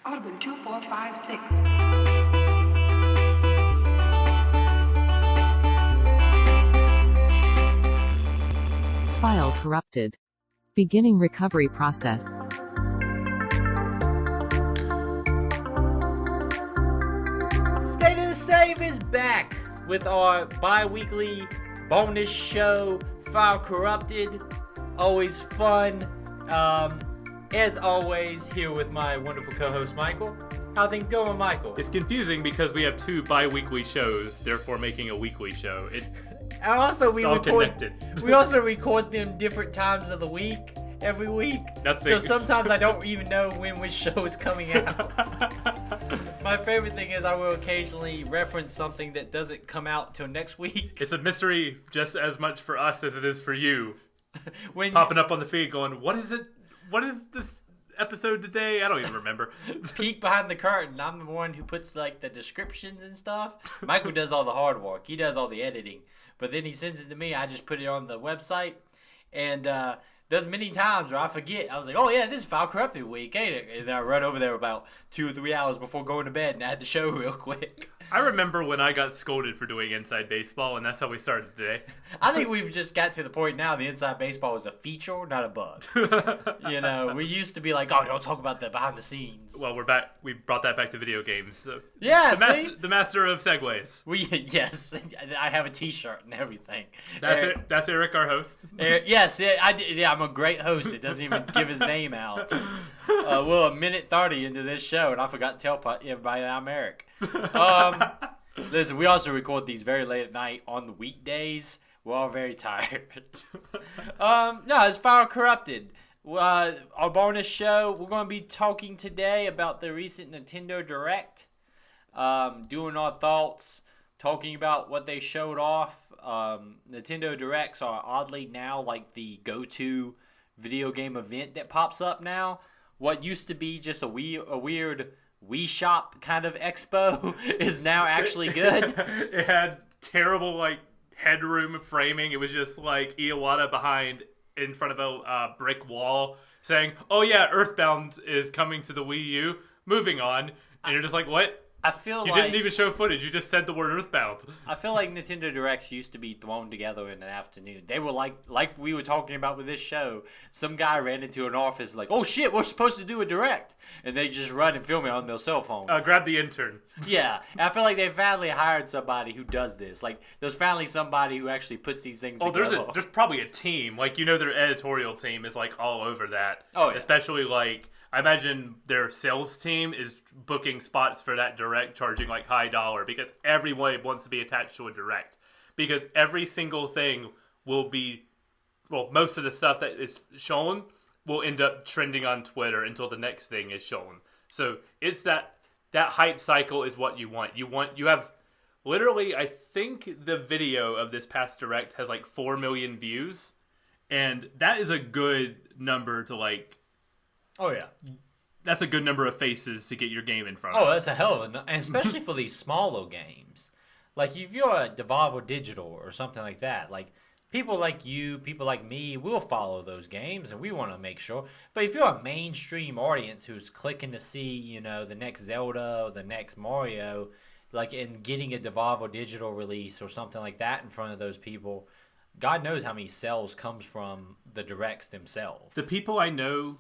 Audubon 2456. File corrupted. Beginning recovery process. State of the Save is back with our bi-weekly bonus show, File Corrupted. Always fun. As always, here with my wonderful co-host, Michael. How things going, Michael? It's confusing because we have two bi-weekly shows, therefore making a weekly show. And also, we connected. We also record them different times of the week, every week. So sometimes I don't even know which show is coming out. My favorite thing is I will occasionally reference something that doesn't come out till next week. It's a mystery just as much for us as it is for you. Popping up on the feed going, what is it? What is this episode today? I don't even remember. Peek behind the curtain. I'm the one who puts like the descriptions and stuff. Michael does all the hard work. He does all the editing. But then he sends it to me. I just put it on the website. And there's many times where I forget. I was like, oh yeah, this is File Corrupted week, ain't it? And then I run over there about 2 or 3 hours before going to bed and add the show real quick. I remember when I got scolded for doing Inside Baseball, and that's how we started today. I think we've just got to the point now the Inside Baseball is a feature, not a bug. You know, we used to be like, oh, don't talk about the behind the scenes. Well, we're back. We brought that back to video games. So. Yeah, the master of segues. Yes, I have a T-shirt and everything. That's Eric, our host. Yes, I'm a great host. It doesn't even give his name out. We're a minute 30 into this show, and I forgot to tell everybody that I'm Eric. Listen, we also record these very late at night on the weekdays. We're all very tired. No, it's File Corrupted. Our bonus show, we're going to be talking today about the recent Nintendo Direct. Doing our thoughts, talking about what they showed off. Nintendo Directs are oddly now like the go-to video game event that pops up now. What used to be just a weird Wii Shop kind of expo is now actually good. It had terrible like headroom framing. It was just like Iwata behind in front of a brick wall saying, "Oh yeah, Earthbound is coming to the Wii U. Moving on." And you're just like, "What?" You didn't even show footage. You just said the word Earthbound. I feel like Nintendo Directs used to be thrown together in an afternoon. They were like we were talking about with this show. Some guy ran into an office like, oh shit, we're supposed to do a Direct. And they just run and film it on their cell phone. Grab the intern. Yeah. And I feel like they finally hired somebody who does this. Like, there's finally somebody who actually puts these things together. There's probably a team. Like, their editorial team is like all over that. Oh, yeah. Especially like, I imagine their sales team is booking spots for that Direct, charging like high dollar because everyone wants to be attached to a Direct. Because every single thing will be, well, most of the stuff that is shown will end up trending on Twitter until the next thing is shown. So it's that hype cycle is what you want. You have literally, I think the video of this past Direct has like 4 million views, and that is a good number to like. Oh, yeah. That's a good number of faces to get your game in front of. Oh, that's a hell of a... And especially for these smaller games. Like, if you're a Devolver Digital or something like that, like, people like you, people like me, we'll follow those games, and we want to make sure. But if you're a mainstream audience who's clicking to see, the next Zelda or the next Mario, like, and getting a Devolver Digital release or something like that in front of those people, God knows how many sales comes from the Directs themselves. The people I know...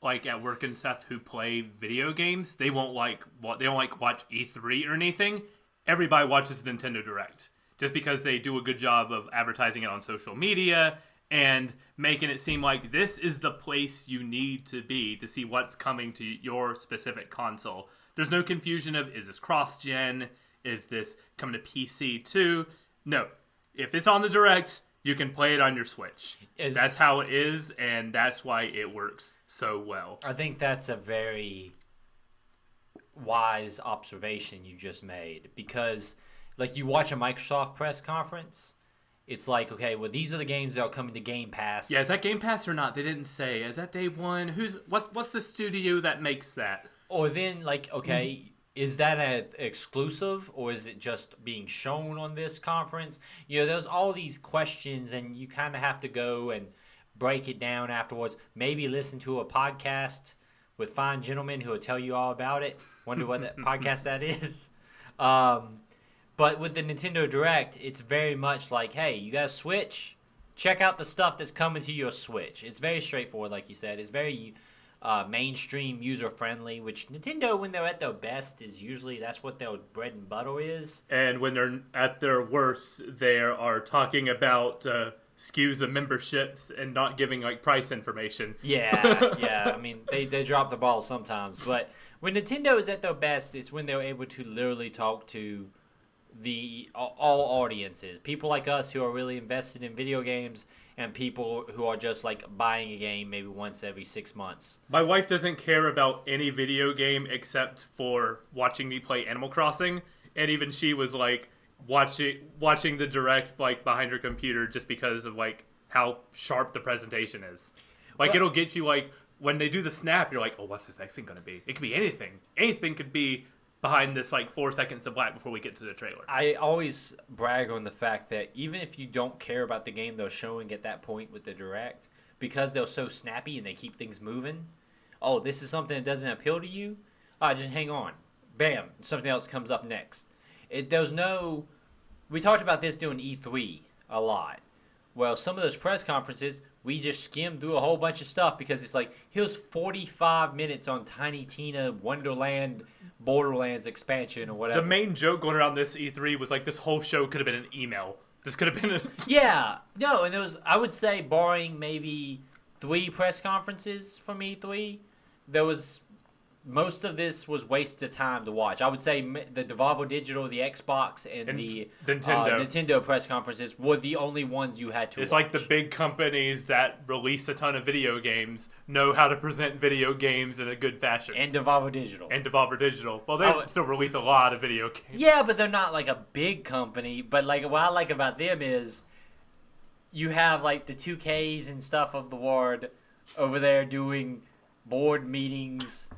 like at work and stuff who play video games, they don't like watch E3 or anything. Everybody watches Nintendo Direct just because they do a good job of advertising it on social media and making it seem like this is the place you need to be to see what's coming to your specific console. There's no confusion of, is this cross-gen? Is this coming to PC too? No. If it's on the Direct, you can play it on your Switch. That's how it is, and that's why it works so well. I think that's a very wise observation you just made. Because, like, you watch a Microsoft press conference, it's like, okay, well, these are the games that are coming to Game Pass. Yeah, is that Game Pass or not? They didn't say. Is that day one? What's the studio that makes that? Or then, like, okay... Is that an exclusive, or is it just being shown on this conference? There's all these questions, and you kind of have to go and break it down afterwards. Maybe listen to a podcast with fine gentlemen who will tell you all about it. Wonder what that podcast that is. But with the Nintendo Direct, it's very much like, hey, you got a Switch? Check out the stuff that's coming to your Switch. It's very straightforward, like you said. It's very mainstream, user-friendly, which Nintendo, when they're at their best, is usually that's what their bread and butter is. And when they're at their worst, they are talking about SKUs of memberships and not giving like price information. Yeah. I mean, they drop the ball sometimes. But when Nintendo is at their best, it's when they're able to literally talk to all audiences, people like us who are really invested in video games, and people who are just like buying a game maybe once every 6 months. My wife doesn't care about any video game except for watching me play Animal Crossing, and even she was like watching the Direct like behind her computer just because of like how sharp the presentation is. Like, it'll get you like when they do the snap, you're like, oh, what's this next thing gonna be? It could be anything. Anything could be behind this like 4 seconds of black before we get to the trailer. I always brag on the fact that even if you don't care about the game they're showing at that point with the Direct, because they're so snappy and they keep things moving, oh, this is something that doesn't appeal to you? Just hang on. Bam, something else comes up next. We talked about this doing E3 a lot. Well, some of those press conferences, we just skimmed through a whole bunch of stuff because it's like, here's 45 minutes on Tiny Tina Wonderland Borderlands expansion or whatever. The main joke going around this E3 was like, this whole show could have been an email. This could have been a... Yeah. No, and there was, I would say, barring maybe 3 press conferences from E3, there was... Most of this was waste of time to watch. I would say the Devolver Digital, the Xbox, and the Nintendo press conferences were the only ones you had to watch. It's like the big companies that release a ton of video games know how to present video games in a good fashion. And Devolver Digital. Well, they still release a lot of video games. Yeah, but they're not like a big company. But like what I like about them is you have like the 2Ks and stuff of the world over there doing board meetings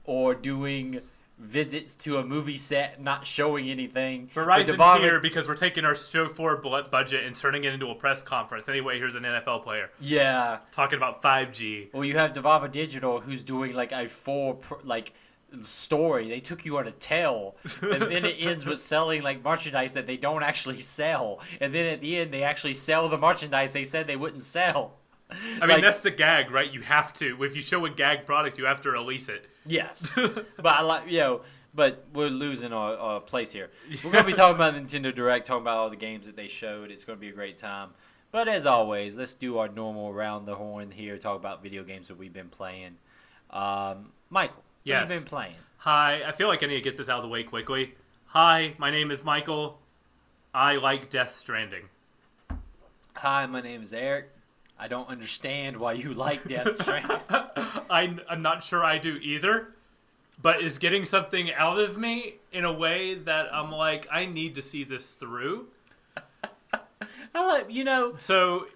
or doing visits to a movie set, not showing anything. Verizon's here because we're taking our show 4 budget and turning it into a press conference. Anyway, here's an NFL player. Yeah. Talking about 5G. Well, you have Devolver Digital who's doing like a full story. They took you on a tale, and then it ends with selling like merchandise that they don't actually sell. And then at the end, they actually sell the merchandise they said they wouldn't sell. I mean, that's the gag, right? You have to. If you show a gag product, you have to release it. Yes. But we're losing our place here. We're going to be talking about Nintendo Direct, talking about all the games that they showed. It's going to be a great time. But as always, let's do our normal round the horn here, talk about video games that we've been playing. Michael, what have you been playing? Hi, I feel like I need to get this out of the way quickly. Hi, my name is Michael. I like Death Stranding. Hi, my name is Eric. I don't understand why you like Death Stranding. I'm not sure I do either, but it's getting something out of me in a way that I'm like, I need to see this through. So,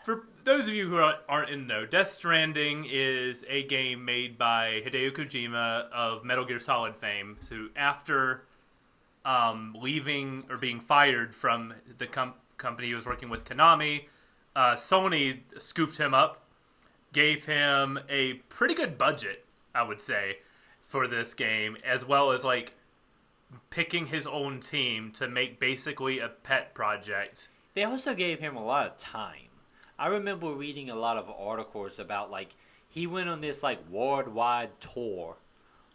for those of you who aren't in the know, Death Stranding is a game made by Hideo Kojima of Metal Gear Solid fame, who after leaving or being fired from the company he was working with, Konami, Sony scooped him up, gave him a pretty good budget, I would say, for this game, as well as like picking his own team to make basically a pet project. They also gave him a lot of time. I remember reading a lot of articles about like he went on this like worldwide tour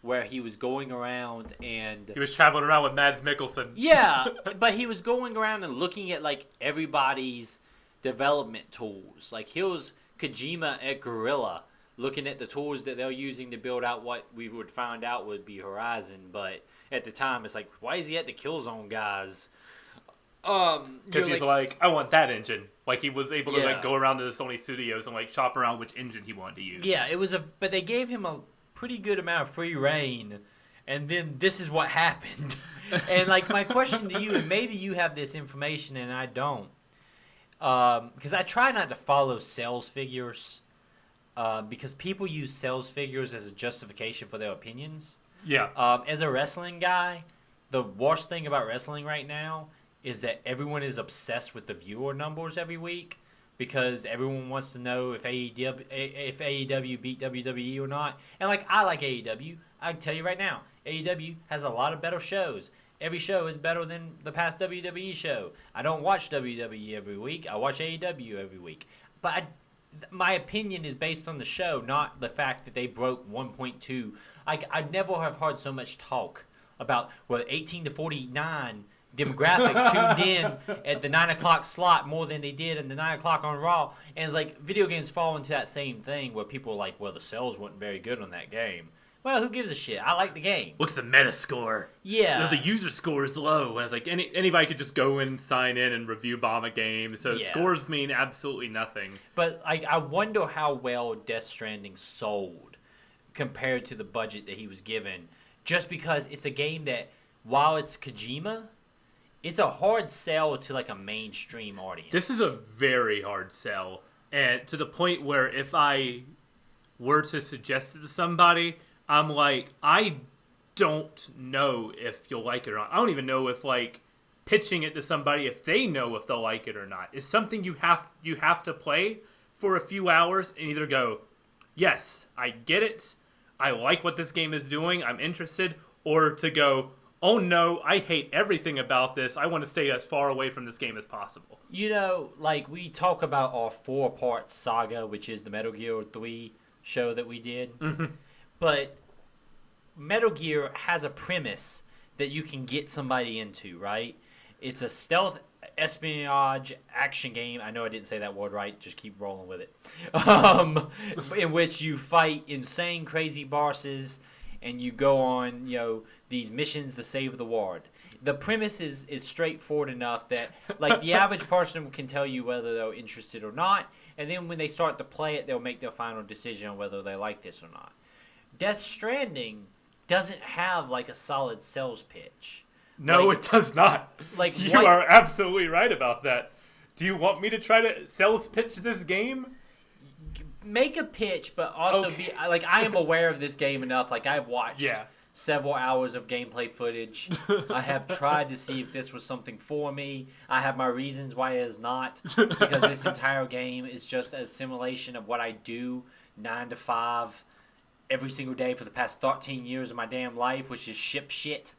where he was going around and he was traveling around with Mads Mikkelsen. Yeah, but he was going around and looking at like everybody's development tools. Like he was Kojima at Guerrilla looking at the tools that they're using to build out what we would find out would be Horizon, but at the time it's like, why is he at the Killzone guys? Because he's like, I want that engine. Like he was able to like go around to the Sony studios and like shop around which engine he wanted to use. Yeah, but they gave him a pretty good amount of free reign, and then this is what happened. And like my question to you, and maybe you have this information and I don't, because I try not to follow sales figures, because people use sales figures as a justification for their opinions. Yeah. As a wrestling guy, the worst thing about wrestling right now is that everyone is obsessed with the viewer numbers every week, because everyone wants to know if AEW beat WWE or not. And like, I like AEW. I can tell you right now, AEW has a lot of better shows. Every show is better than the past WWE show. I don't watch WWE every week. I watch AEW every week. But my opinion is based on the show, not the fact that they broke 1.2. I'd never have heard so much talk about 18 to 49 demographic tuned in at the 9 o'clock slot more than they did in the 9 o'clock on Raw. And it's like video games fall into that same thing where people are like, well, the sales weren't very good on that game. Well, who gives a shit? I like the game. Look at the meta score. Yeah. The user score is low. And it's like anybody could just go and sign in and review bomb a game. So scores mean absolutely nothing. But I wonder how well Death Stranding sold compared to the budget that he was given. Just because it's a game that, while it's Kojima, it's a hard sell to like a mainstream audience. This is a very hard sell. And to the point where if I were to suggest it to somebody, I'm like, I don't know if you'll like it or not. I don't even know if like pitching it to somebody, if they know if they'll like it or not. It's something you have to play for a few hours and either go, yes, I get it, I like what this game is doing, I'm interested, or to go, oh no, I hate everything about this, I want to stay as far away from this game as possible. You know, like we talk about our 4-part saga, which is the Metal Gear 3 show that we did. Mm-hmm. But Metal Gear has a premise that you can get somebody into, right? It's a stealth espionage action game. I know I didn't say that word right. Just keep rolling with it. In which you fight insane, crazy bosses, and you go on, these missions to save the world. The premise is straightforward enough that, like, the average person can tell you whether they're interested or not, and then when they start to play it, they'll make their final decision on whether they like this or not. Death Stranding doesn't have like a solid sales pitch. No, it does not. Like you are absolutely right about that. Do you want me to try to sales pitch this game? Make a pitch, but also be like, I am aware of this game enough. Like, I've watched several hours of gameplay footage. I have tried to see if this was something for me. I have my reasons why it is not, because this entire game is just a simulation of what I do 9 to 5 every single day for the past 13 years of my damn life, which is ship shit.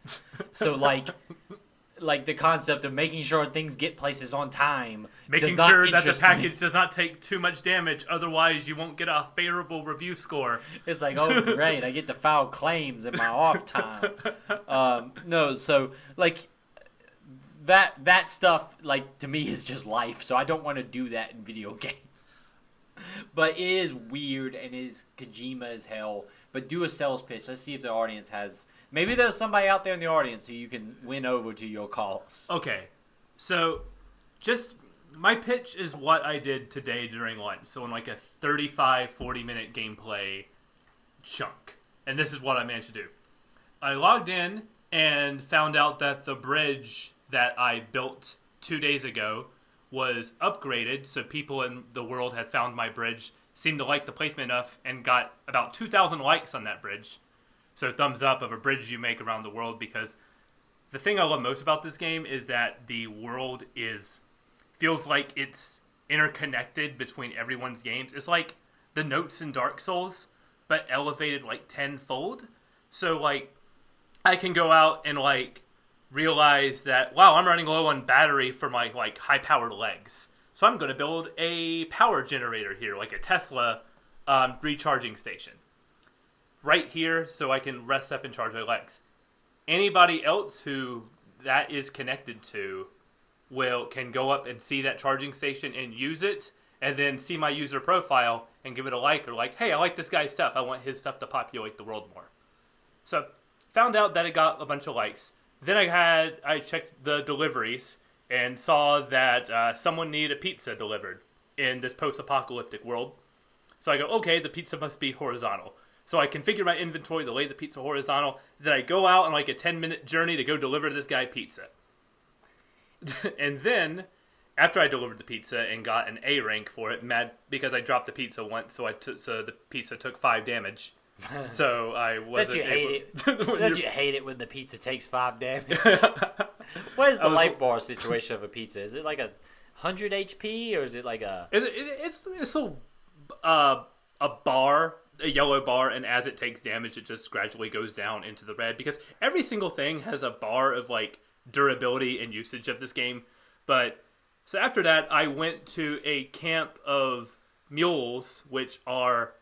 So, like the concept of making sure things get places on time. Making sure that the package does not take too much damage, otherwise you won't get a favorable review score. It's like, oh, great, I get to file claims in my off time. No, so, like, that stuff, like, to me is just life, so I don't want to do that in video games. But it is weird and it is Kojima as hell. But do a sales pitch. Let's see if the audience has... Maybe there's somebody out there in the audience who you can win over to your cause. Okay. So, just... My pitch is what I did today during lunch. So, in like a 35, 40-minute gameplay chunk. And this is what I managed to do. I logged in and found out that the bridge that I built 2 days ago was upgraded, so people in the world had found my bridge, seemed to like the placement enough, and got about 2,000 likes on that bridge. So thumbs up of a bridge you make around the world, because the thing I love most about this game is that the world feels like it's interconnected between everyone's games. It's like the notes in Dark Souls, but elevated like tenfold. So like, I can go out and like realize that, wow, I'm running low on battery for my like high-powered legs. So I'm going to build a power generator here, like a Tesla recharging station. Right here, so I can rest up and charge my legs. Anybody else who that is connected to can go up and see that charging station and use it, and then see my user profile and give it a like, or like, hey, I like this guy's stuff. I want his stuff to populate the world more. So found out that it got a bunch of likes. Then I checked the deliveries and saw that someone needed a pizza delivered in this post-apocalyptic world. So I go, okay, the pizza must be horizontal. So I configure my inventory to lay the pizza horizontal. Then I go out on like a 10-minute journey to go deliver this guy pizza. And then, after I delivered the pizza and got an A rank for it, mad because I dropped the pizza once, so the pizza took 5 damage. So I wasn't Don't you hate it when the pizza takes 5 damage? What is the life bar situation of a pizza? Is it like a 100 HP, or is it like a... It's a bar, a yellow bar, and as it takes damage, it just gradually goes down into the red, because every single thing has a bar of like durability and usage of this game. But so after that, I went to a camp of mules, which are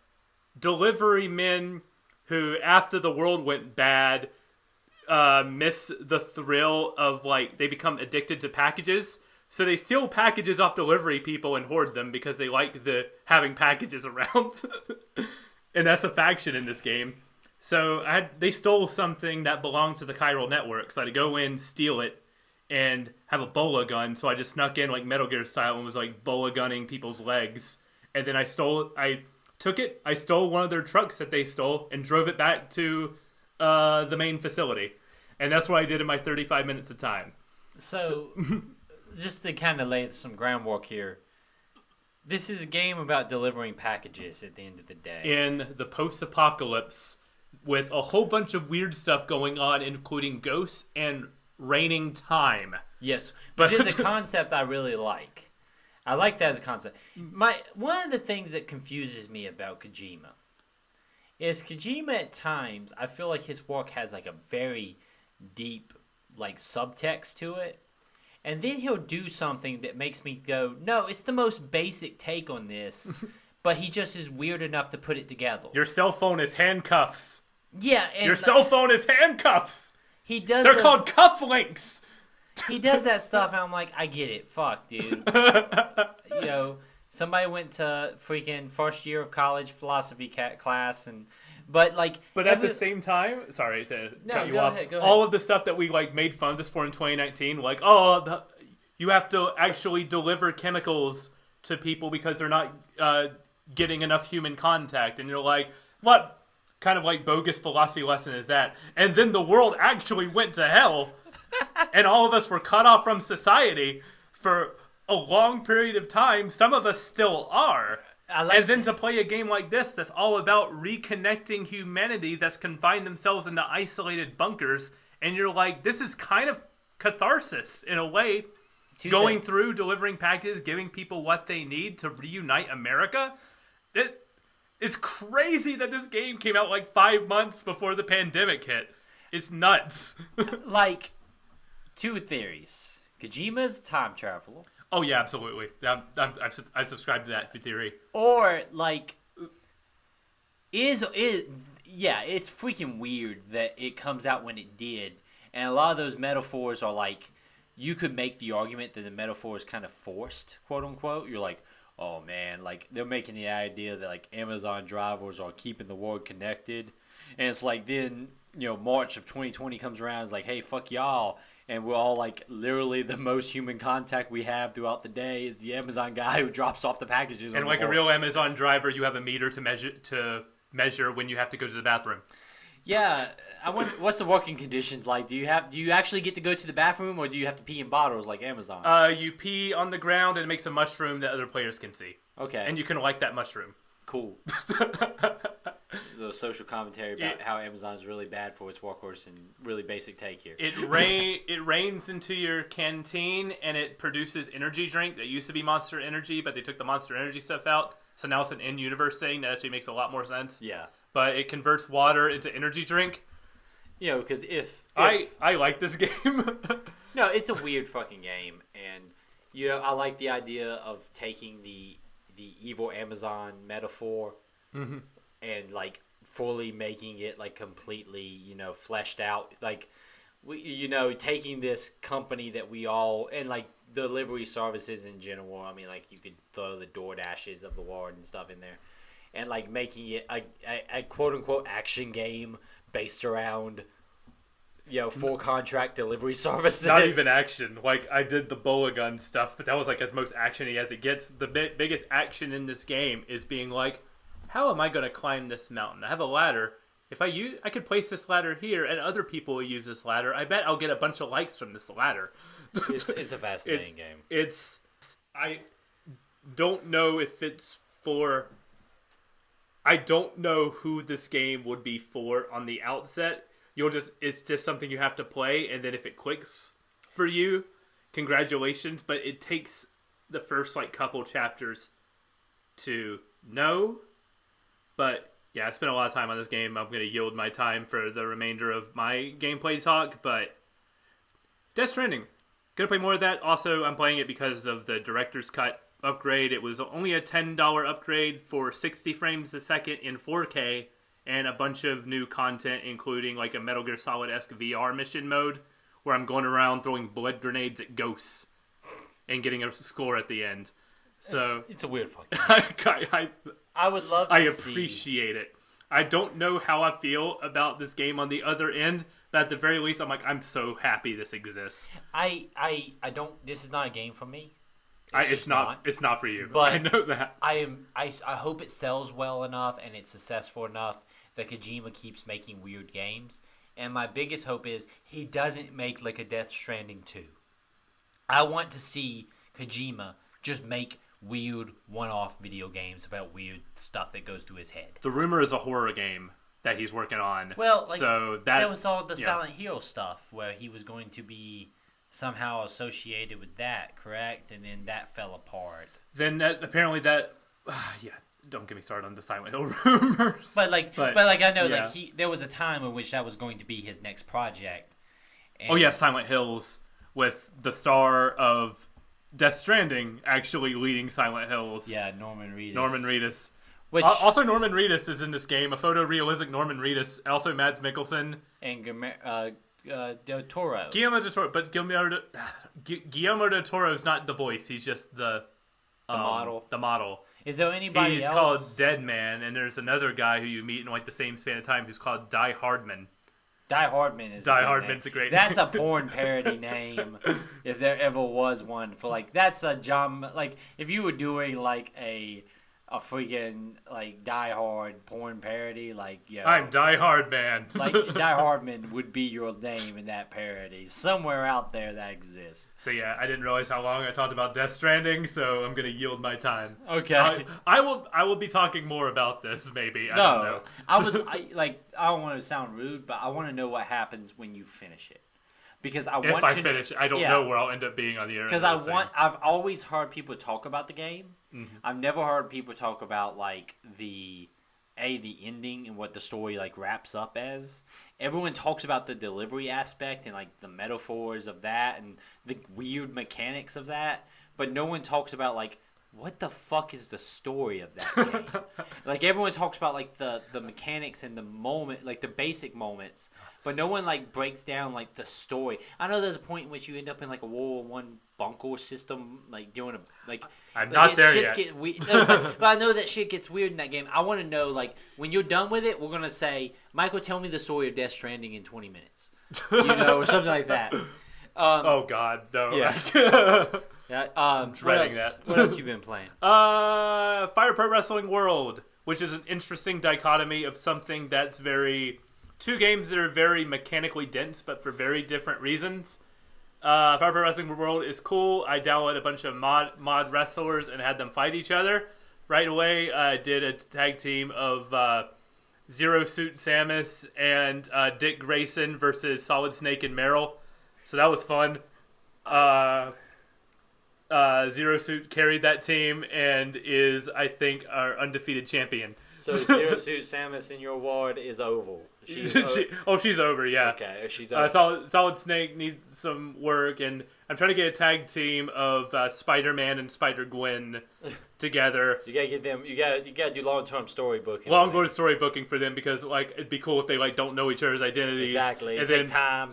delivery men who, after the world went bad, miss the thrill of, like, they become addicted to packages. So they steal packages off delivery people and hoard them because they like having packages around. And that's a faction in this game. So they stole something that belonged to the chiral network. So I had to go in, steal it, and have a bola gun. So I just snuck in like Metal Gear style and was like bola gunning people's legs. And then I stole one of their trucks that they stole and drove it back to the main facility. And that's what I did in my 35 minutes of time. So just to kind of lay some groundwork here, this is a game about delivering packages at the end of the day. In the post-apocalypse, with a whole bunch of weird stuff going on, including ghosts and raining time. Yes, which is a concept I really like. I like that as a concept. One of the things that confuses me about Kojima is Kojima at times, I feel like his work has like a very deep like subtext to it. And then he'll do something that makes me go, no, it's the most basic take on this, but he just is weird enough to put it together. Your cell phone is handcuffs. Yeah. And your cell phone is handcuffs. He does. They're called cufflinks. He does that stuff, and I'm like, I get it. Fuck, dude. Somebody went to freaking first year of college philosophy class, but at the same time, sorry to cut you off. Go ahead. All of the stuff that we like made fun of this for in 2019, like you have to actually deliver chemicals to people because they're not getting enough human contact, and you're like, what kind of like bogus philosophy lesson is that? And then the world actually went to hell, and all of us were cut off from society for a long period of time. Some of us still are. And then to play a game like this that's all about reconnecting humanity that's confined themselves into isolated bunkers, and you're like, this is kind of catharsis in a way. Going through, delivering packages, giving people what they need to reunite America. It is crazy that this game came out like 5 months before the pandemic hit. It's nuts. Like, two theories. Kojima's time traveler. Oh yeah, absolutely. I've subscribed to that theory. Or like, it's freaking weird that it comes out when it did, and a lot of those metaphors are like, you could make the argument that the metaphor is kind of forced, quote unquote. You're like, oh man, like they're making the idea that like Amazon drivers are keeping the world connected, and it's like then March of 2020 comes around, it's like, hey, fuck y'all. And we're all like, literally the most human contact we have throughout the day is the Amazon guy who drops off the packages. And like a real Amazon driver, you have a meter to measure when you have to go to the bathroom. Yeah, I wonder what's the working conditions like. Do you actually get to go to the bathroom, or do you have to pee in bottles like Amazon? You pee on the ground and it makes a mushroom that other players can see. Okay. And you can like that mushroom. Cool. The social commentary about how Amazon's really bad for its workers, and really basic take here. It rains into your canteen and it produces energy drink that used to be Monster Energy, but they took the Monster Energy stuff out, so now it's an in-universe thing that actually makes a lot more sense. Yeah. But it converts water into energy drink. Because if I like this game. No, it's a weird fucking game, and I like the idea of taking the evil Amazon metaphor and like fully making it like completely fleshed out, like taking this company that we all, and like delivery services in general, I mean, like you could throw the DoorDashes of the world and stuff in there, and like making it a quote unquote action game based around full contract delivery services. Not even action. Like, I did the bola gun stuff, but that was like as most actiony as it gets. The biggest action in this game is being like, how am I going to climb this mountain? I have a ladder. If I could place this ladder here, and other people will use this ladder. I bet I'll get a bunch of likes from this ladder. It's a fascinating game. I don't know if it's for... I don't know who this game would be for on the outset. It's just something you have to play, and then if it clicks for you, congratulations. But it takes the first like couple chapters to know, but yeah, I spent a lot of time on this game. I'm going to yield my time for the remainder of my gameplay talk, but Death Stranding. Gonna play more of that. Also, I'm playing it because of the director's cut upgrade. It was only a $10 upgrade for 60 frames a second in 4K and a bunch of new content, including like a Metal Gear Solid-esque VR mission mode where I'm going around throwing blood grenades at ghosts and getting a score at the end. So it's a weird fucking I would love to I appreciate it. I don't know how I feel about this game on the other end, but at the very least, I'm like, I'm so happy this exists. I don't. This is not a game for me. It's not for you. But I know that. I hope it sells well enough and it's successful enough that Kojima keeps making weird games. And my biggest hope is he doesn't make like a Death Stranding 2. I want to see Kojima just make weird one-off video games about weird stuff that goes through his head. The rumor is a horror game that he's working on. Well, like, so that was all the Silent Hill stuff where he was going to be somehow associated with that, correct? And then that fell apart. Then apparently that, don't get me started on the Silent Hill rumors. But I know like there was a time in which that was going to be his next project. And Silent Hills with the star of Death Stranding actually leading Silent Hills. Yeah, Norman Reedus. Which also Norman Reedus is in this game, a photorealistic Norman Reedus, also Mads Mikkelsen and Del Toro. Guillermo del Toro, but Guillermo del Toro is not the voice; he's just the model. The model. Is there anybody else? He's called Dead Man, and there's another guy who you meet in like the same span of time who's called Die Hardman. Die Hardman is Hardman's a great name. That's a porn parody name, if there ever was one. For like, that's a John. Like, if you were doing like a freaking like Die Hard porn parody, like I'm Die Hard Man. Like Die Hardman would be your name in that parody. Somewhere out there that exists. So yeah, I didn't realize how long I talked about Death Stranding, so I'm gonna yield my time. Okay. I will be talking more about this maybe. I don't know. I don't want to sound rude, but I want to know what happens when you finish it. Because I finish, I don't know where I'll end up being on the internet. Because I've always heard people talk about the game. Mm-hmm. I've never heard people talk about like the ending and what the story like wraps up as. Everyone talks about the delivery aspect and like the metaphors of that and the weird mechanics of that, but no one talks about like what the fuck is the story of that game? Like everyone talks about like the mechanics and the moment, like the basic moments, but no one like breaks down like the story. I know there's a point in which you end up in like a World War I bunker system, like doing a like. I'm not there yet. But I know that shit gets weird in that game. I want to know like when you're done with it, we're gonna say, Michael, tell me the story of Death Stranding in 20 minutes, or something like that. Oh God, no. Yeah. Yeah, I'm dreading that. What else you been playing? Fire Pro Wrestling World, which is an interesting dichotomy of something that's two games that are very mechanically dense, but for very different reasons. Fire Pro Wrestling World is cool. I downloaded a bunch of mod wrestlers and had them fight each other. Right away, I did a tag team of Zero Suit Samus and Dick Grayson versus Solid Snake and Meryl. So that was fun. Zero Suit carried that team and is, I think, our undefeated champion. So Zero Suit Samus in your ward is oval. She's over, yeah. Okay, she's over. Solid Snake needs some work, and I'm trying to get a tag team of Spider-Man and Spider-Gwen together. You gotta get them. You gotta do long-term story booking. Long-term story booking for them because like it'd be cool if they like don't know each other's identities. Exactly. It takes time.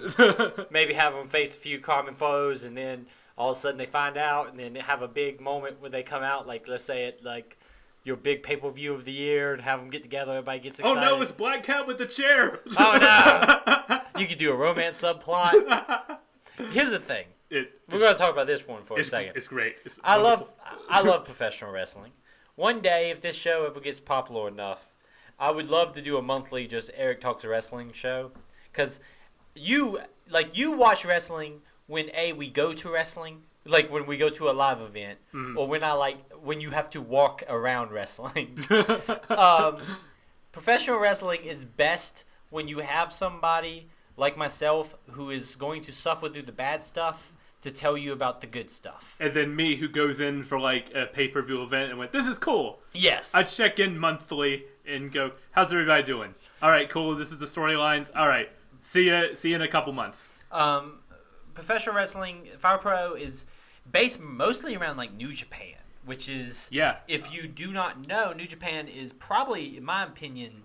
Maybe have them face a few common foes, and then all of a sudden they find out, and then they have a big moment when they come out. Like let's say it like your big pay-per-view of the year, and have them get together. Everybody gets excited. Oh no, it's Black Cat with the chair. Oh no! You could do a romance subplot. Here's the thing. We're going to talk about this one for a second. It's great. I love professional wrestling. One day, if this show ever gets popular enough, I would love to do a monthly just Eric Talks Wrestling show. Because you watch wrestling when we go to wrestling, like when we go to a live event, or when you have to walk around wrestling. Professional wrestling is best when you have somebody like myself who is going to suffer through the bad stuff to tell you about the good stuff. And then me, who goes in for like a pay-per-view event and went, this is cool. Yes. I check in monthly and go, how's everybody doing? All right, cool. This is the storylines. All right, see ya in a couple months. Professional wrestling, Fire Pro is based mostly around like New Japan, which is, if you do not know, New Japan is probably, in my opinion,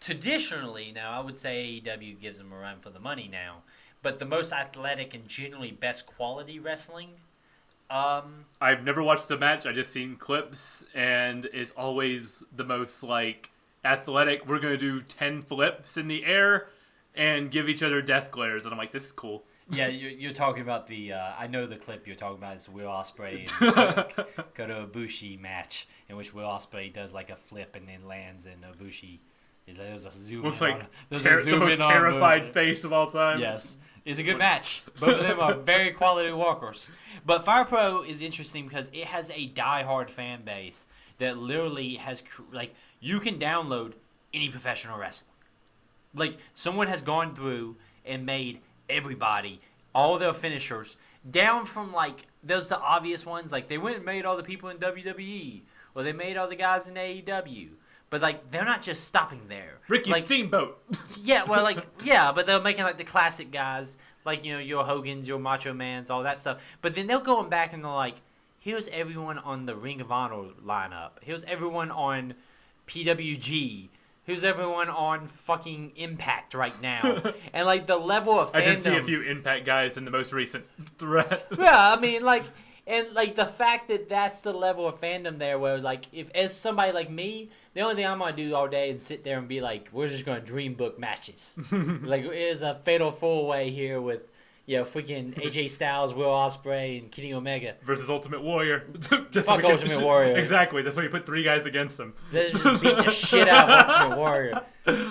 traditionally, now I would say AEW gives them a run for the money now, but the most athletic and generally best quality wrestling. I've never watched a match. I just seen clips, and it's always the most like athletic. We're gonna do 10 flips in the air and give each other death glares, and I'm like, this is cool. Yeah, you're talking about the. I know the clip you're talking about is Will Ospreay and Kota Ibushi match in which Will Ospreay does like a flip and then lands, and Ibushi. There's a zoom Looks in like on, there's the most terrified face of all time. Yes. It's a good match. Both of them are very quality walkers. But Fire Pro is interesting because it has a diehard fan base that literally has, like, you can download any professional wrestling. Like, someone has gone through and made everybody, all their finishers, down from, like, there's the obvious ones, like, they went and made all the people in WWE, or they made all the guys in AEW. But, like, they're not just stopping there. Ricky like, Steamboat. Yeah, well, like, yeah, but they're making, like, the classic guys, like, you know, your Hogans, your Macho Mans, all that stuff. But then they're going back and they're like, here's everyone on the Ring of Honor lineup. Here's everyone on PWG. Here's everyone on fucking Impact right now. And, like, the level of fandom. I did see a few Impact guys in the most recent thread. Yeah, I mean, like, and, like, the fact that that's the level of fandom there where, like, if as somebody like me, the only thing I'm going to do all day is sit there and be like, we're just going to dream book matches. Like, there's a fatal four-way here with, you know, freaking AJ Styles, Will Ospreay, and Kenny Omega. Versus Ultimate Warrior. Just fuck Ultimate Warrior. Exactly. That's why you put 3 guys against him. They're just beating the shit out of Ultimate Warrior.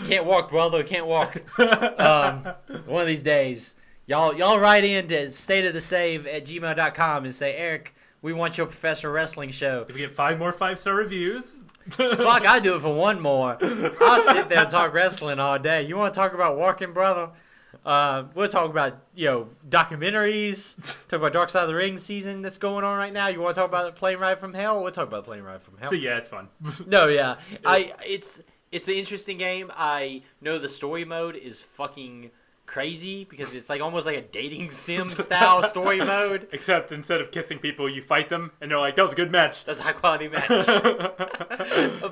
Can't walk, brother. Can't walk. One of these days, y'all write in to stateofthesave@gmail.com and say, Eric, we want your professional wrestling show. If we get 5 more 5-star reviews... Fuck, I'd do it for 1 more. I'll sit there and talk wrestling all day. You want to talk about walking, brother? We'll talk about, you know, documentaries. Talk about Dark Side of the Ring season that's going on right now. You want to talk about Plane Ride from Hell? We'll talk about Plane Ride from Hell. So yeah, it's fun. No, yeah. It's an interesting game. I know the story mode is fucking crazy because it's like almost like a dating sim style story mode. Except instead of kissing people, you fight them, and they're like, "That was a good match." That's a high quality match.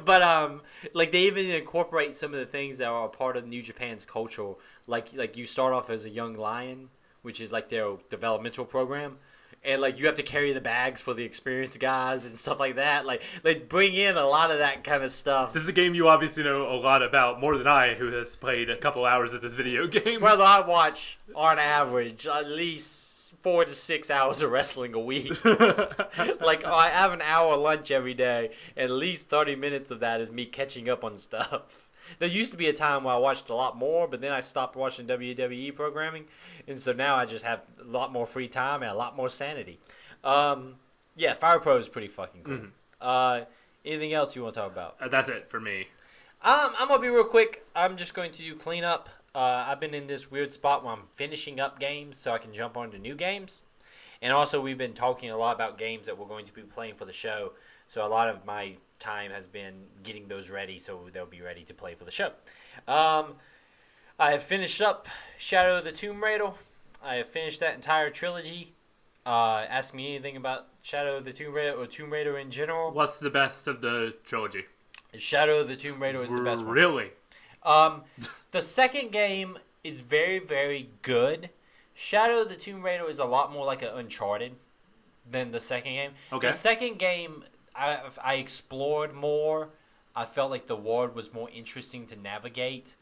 But like they even incorporate some of the things that are a part of New Japan's culture. Like you start off as a young lion, which is like their developmental program. And, like, you have to carry the bags for the experienced guys and stuff like that. Like, they bring in a lot of that kind of stuff. This is a game you obviously know a lot about, more than I, who has played a couple hours of this video game. Well, I watch, on average, at least 4 to 6 hours of wrestling a week. Like, I have an hour lunch every day, and at least 30 minutes of that is me catching up on stuff. There used to be a time where I watched a lot more, but then I stopped watching WWE programming, and so now I just have a lot more free time and a lot more sanity. Yeah, Fire Pro is pretty fucking cool. Mm-hmm. Anything else you want to talk about? That's it for me. I'm going to be real quick. I'm just going to do cleanup. I've been in this weird spot where I'm finishing up games so I can jump on to new games. And also, we've been talking a lot about games that we're going to be playing for the show, so a lot of my time has been getting those ready so they'll be ready to play for the show. I have finished up Shadow of the Tomb Raider. I have finished that entire trilogy. Ask me anything about Shadow of the Tomb Raider or Tomb Raider in general. What's the best of the trilogy? Shadow of the Tomb Raider is the best one. Really? The second game is very, very good. Shadow of the Tomb Raider is a lot more like an Uncharted than the second game. Okay. The second game, I explored more. I felt like the world was more interesting to navigate.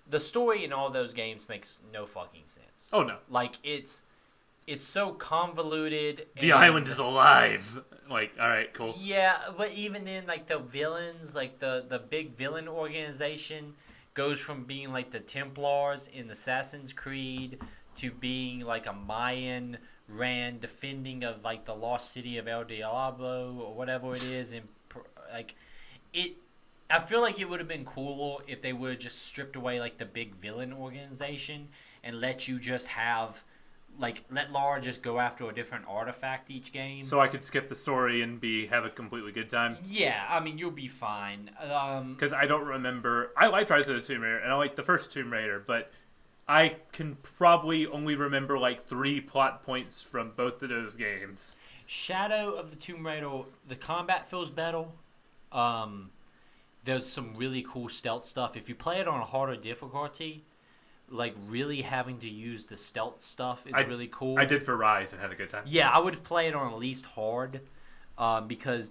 The story in all those games makes no fucking sense. Oh, no. Like, it's so convoluted. The island is alive. Like, all right, cool. Yeah, but even then, like, the villains, like, the big villain organization goes from being, like, the Templars in Assassin's Creed to being, like, a Mayan Rand defending of, like, the lost city of El Diablo or whatever it is. And, like, I feel like it would have been cooler if they would have just stripped away, like, the big villain organization and let you just have like let Laura just go after a different artifact each game. So I could skip the story and have a completely good time. Yeah, I mean you'll be fine. Because I don't remember. I liked Rise of the Tomb Raider and I like the first Tomb Raider, but I can probably only remember like 3 plot points from both of those games. Shadow of the Tomb Raider, the combat feels better. There's some really cool stealth stuff. If you play it on a harder difficulty, like really having to use the stealth stuff is really cool. I did for Rise and had a good time. Yeah, I would play it on at least hard, because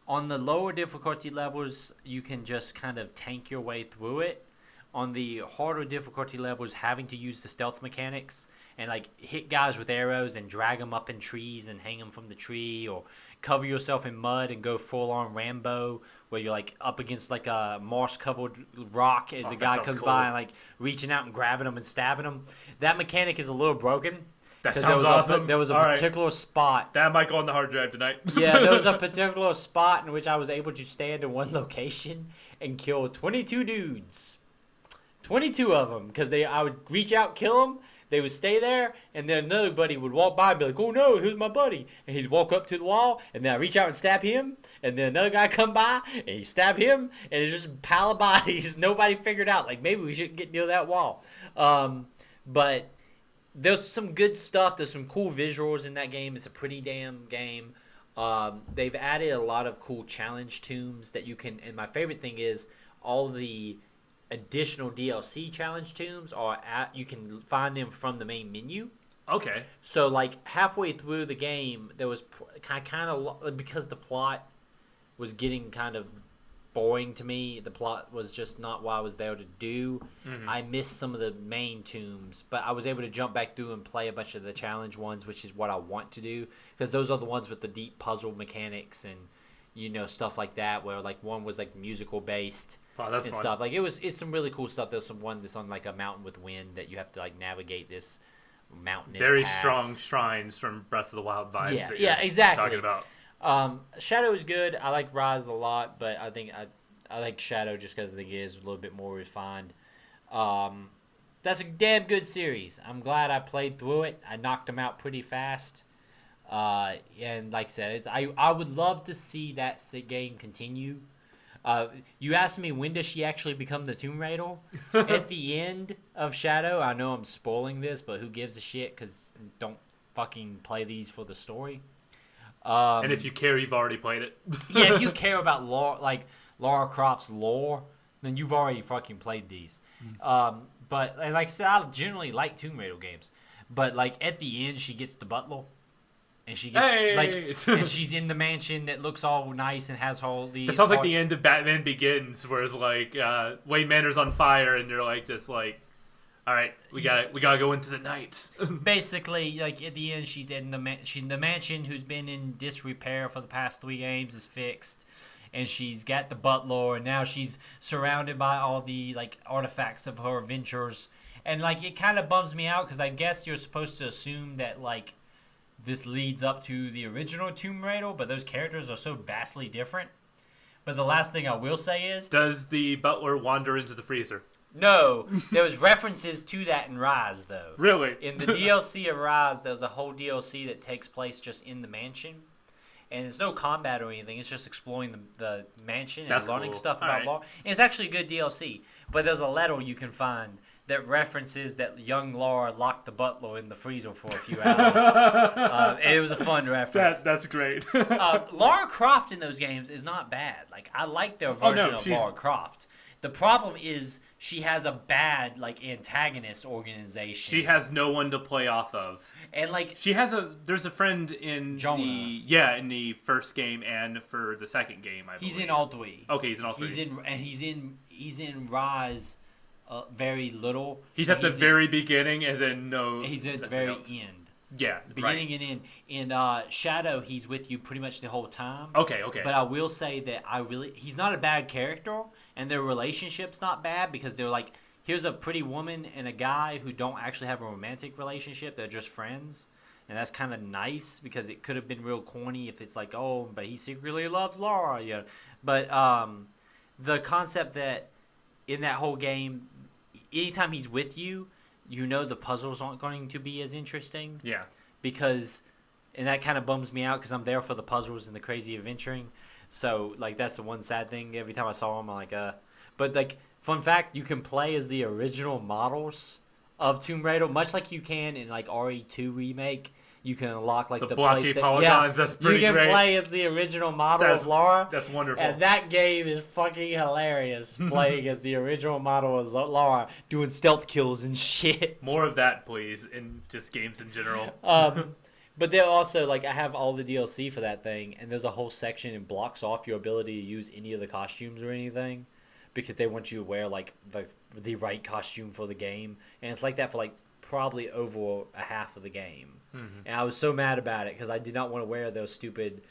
on the lower difficulty levels you can just kind of tank your way through it. On the harder difficulty levels, having to use the stealth mechanics and like hit guys with arrows and drag them up in trees and hang them from the tree, or cover yourself in mud and go full on Rambo, where you're like up against like a moss covered rock as a guy comes by and like reaching out and grabbing them and stabbing them. That mechanic is a little broken. That sounds awesome. There was a particular spot. That might go on the hard drive tonight. Yeah, there was a particular spot in which I was able to stand in one location and kill 22 dudes. 22 of them, because I would reach out, kill them, they would stay there, and then another buddy would walk by and be like, oh no, who's my buddy? And he'd walk up to the wall, and then I reach out and stab him, and then another guy come by, and he stab him, and it's just a pile of bodies. Nobody figured out, like, maybe we shouldn't get near that wall. But there's some good stuff. There's some cool visuals in that game. It's a pretty damn game. They've added a lot of cool challenge tombs that you can, and my favorite thing is all the additional DLC challenge tombs you can find them from the main menu. Okay. So like halfway through the game, there was kind of, because the plot was getting kind of boring to me. The plot was just not what I was there to do. Mm-hmm. I missed some of the main tombs, but I was able to jump back through and play a bunch of the challenge ones, which is what I want to do, because those are the ones with the deep puzzle mechanics and stuff like that, where like one was like musical based. Oh, that's and fun. Stuff like it's some really cool stuff. There's some one that's on like a mountain with wind that you have to like navigate this mountainous very pass. Strong shrines from Breath of the Wild vibes. Yeah, exactly. Talking about. Shadow is good. I like Rise a lot, but I think I like Shadow just because I think it is a little bit more refined. That's a damn good series. I'm glad I played through it. I knocked them out pretty fast. And like I said, I would love to see that game continue. You asked me, when does she actually become the Tomb Raider? At the end of Shadow. I know I'm spoiling this, but who gives a shit, because don't fucking play these for the story. And if you care, you've already played it. Yeah, if you care about Lara Croft's lore, then you've already fucking played these. But like I said, I generally like Tomb Raider games. But like at the end, she gets the butler. And she gets and she's in the mansion that looks all nice and has all these. It sounds like the end of Batman Begins, where it's like Wayne Manor's on fire, and you're like just like, all right, we gotta go into the night. Basically, like at the end, she's in the mansion who's been in disrepair for the past 3 games is fixed, and she's got the butler, and now she's surrounded by all the like artifacts of her adventures, and like it kind of bums me out because I guess you're supposed to assume that like this leads up to the original Tomb Raider, but those characters are so vastly different. But the last thing I will say is, does the butler wander into the freezer? No, there was references to that in Rise, though. Really? In the DLC of Rise, there's a whole DLC that takes place just in the mansion. And there's no combat or anything. It's just exploring the mansion and learning stuff about lore. And it's actually a good DLC. But there's a letter you can find that references that young Laura locked the butler in the freezer for a few hours. And it was a fun reference. That's great. Lara Croft in those games is not bad. Like I like their version of Lara Croft. The problem is she has a bad like antagonist organization. She has no one to play off of. And like there's a friend in in the first game and for the second game, I believe. He's in all 3. Okay, he's in all 3. He's in Rise very little. He's at the very beginning and then he's at the very end. Yeah, beginning and end. In Shadow, he's with you pretty much the whole time. Okay. But I will say that he's not a bad character, and their relationship's not bad because they're like, here's a pretty woman and a guy who don't actually have a romantic relationship. They're just friends, and that's kind of nice because it could have been real corny if it's like, oh, but he secretly loves Laura. Yeah. But the concept that in that whole game, anytime he's with you, the puzzles aren't going to be as interesting. Yeah. And that kind of bums me out because I'm there for the puzzles and the crazy adventuring. So, like, that's the one sad thing. Every time I saw them, I'm like, But, like, fun fact, you can play as the original models of Tomb Raider, much like you can in, like, RE2 Remake. You can unlock, like, the blocky polygons. That's pretty great. You can great. play as the original model of Lara. That's wonderful. And that game is fucking hilarious, playing as the original model of Lara, doing stealth kills and shit. More of that, please, in just games in general. But they're also, like, I have all the DLC for that thing, and there's a whole section and blocks off your ability to use any of the costumes or anything, because they want you to wear, like, the right costume for the game. And it's like that for, like, probably over a half of the game. Mm-hmm. And I was so mad about it because I did not want to wear those stupid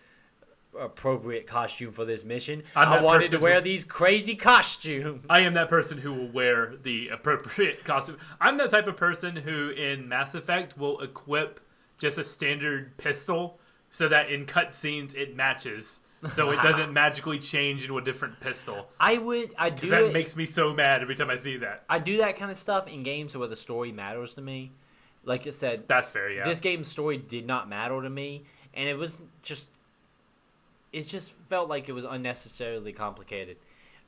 appropriate costume for this mission. I wanted to wear these crazy costumes. I am that person who will wear the appropriate costume. I'm the type of person who in Mass Effect will equip just a standard pistol so that in cutscenes it matches. So it doesn't magically change into a different pistol. Because that makes me so mad every time I see that. I do that kind of stuff in games where the story matters to me. Like I said, that's fair. Yeah, this game's story did not matter to me, and it just felt like it was unnecessarily complicated.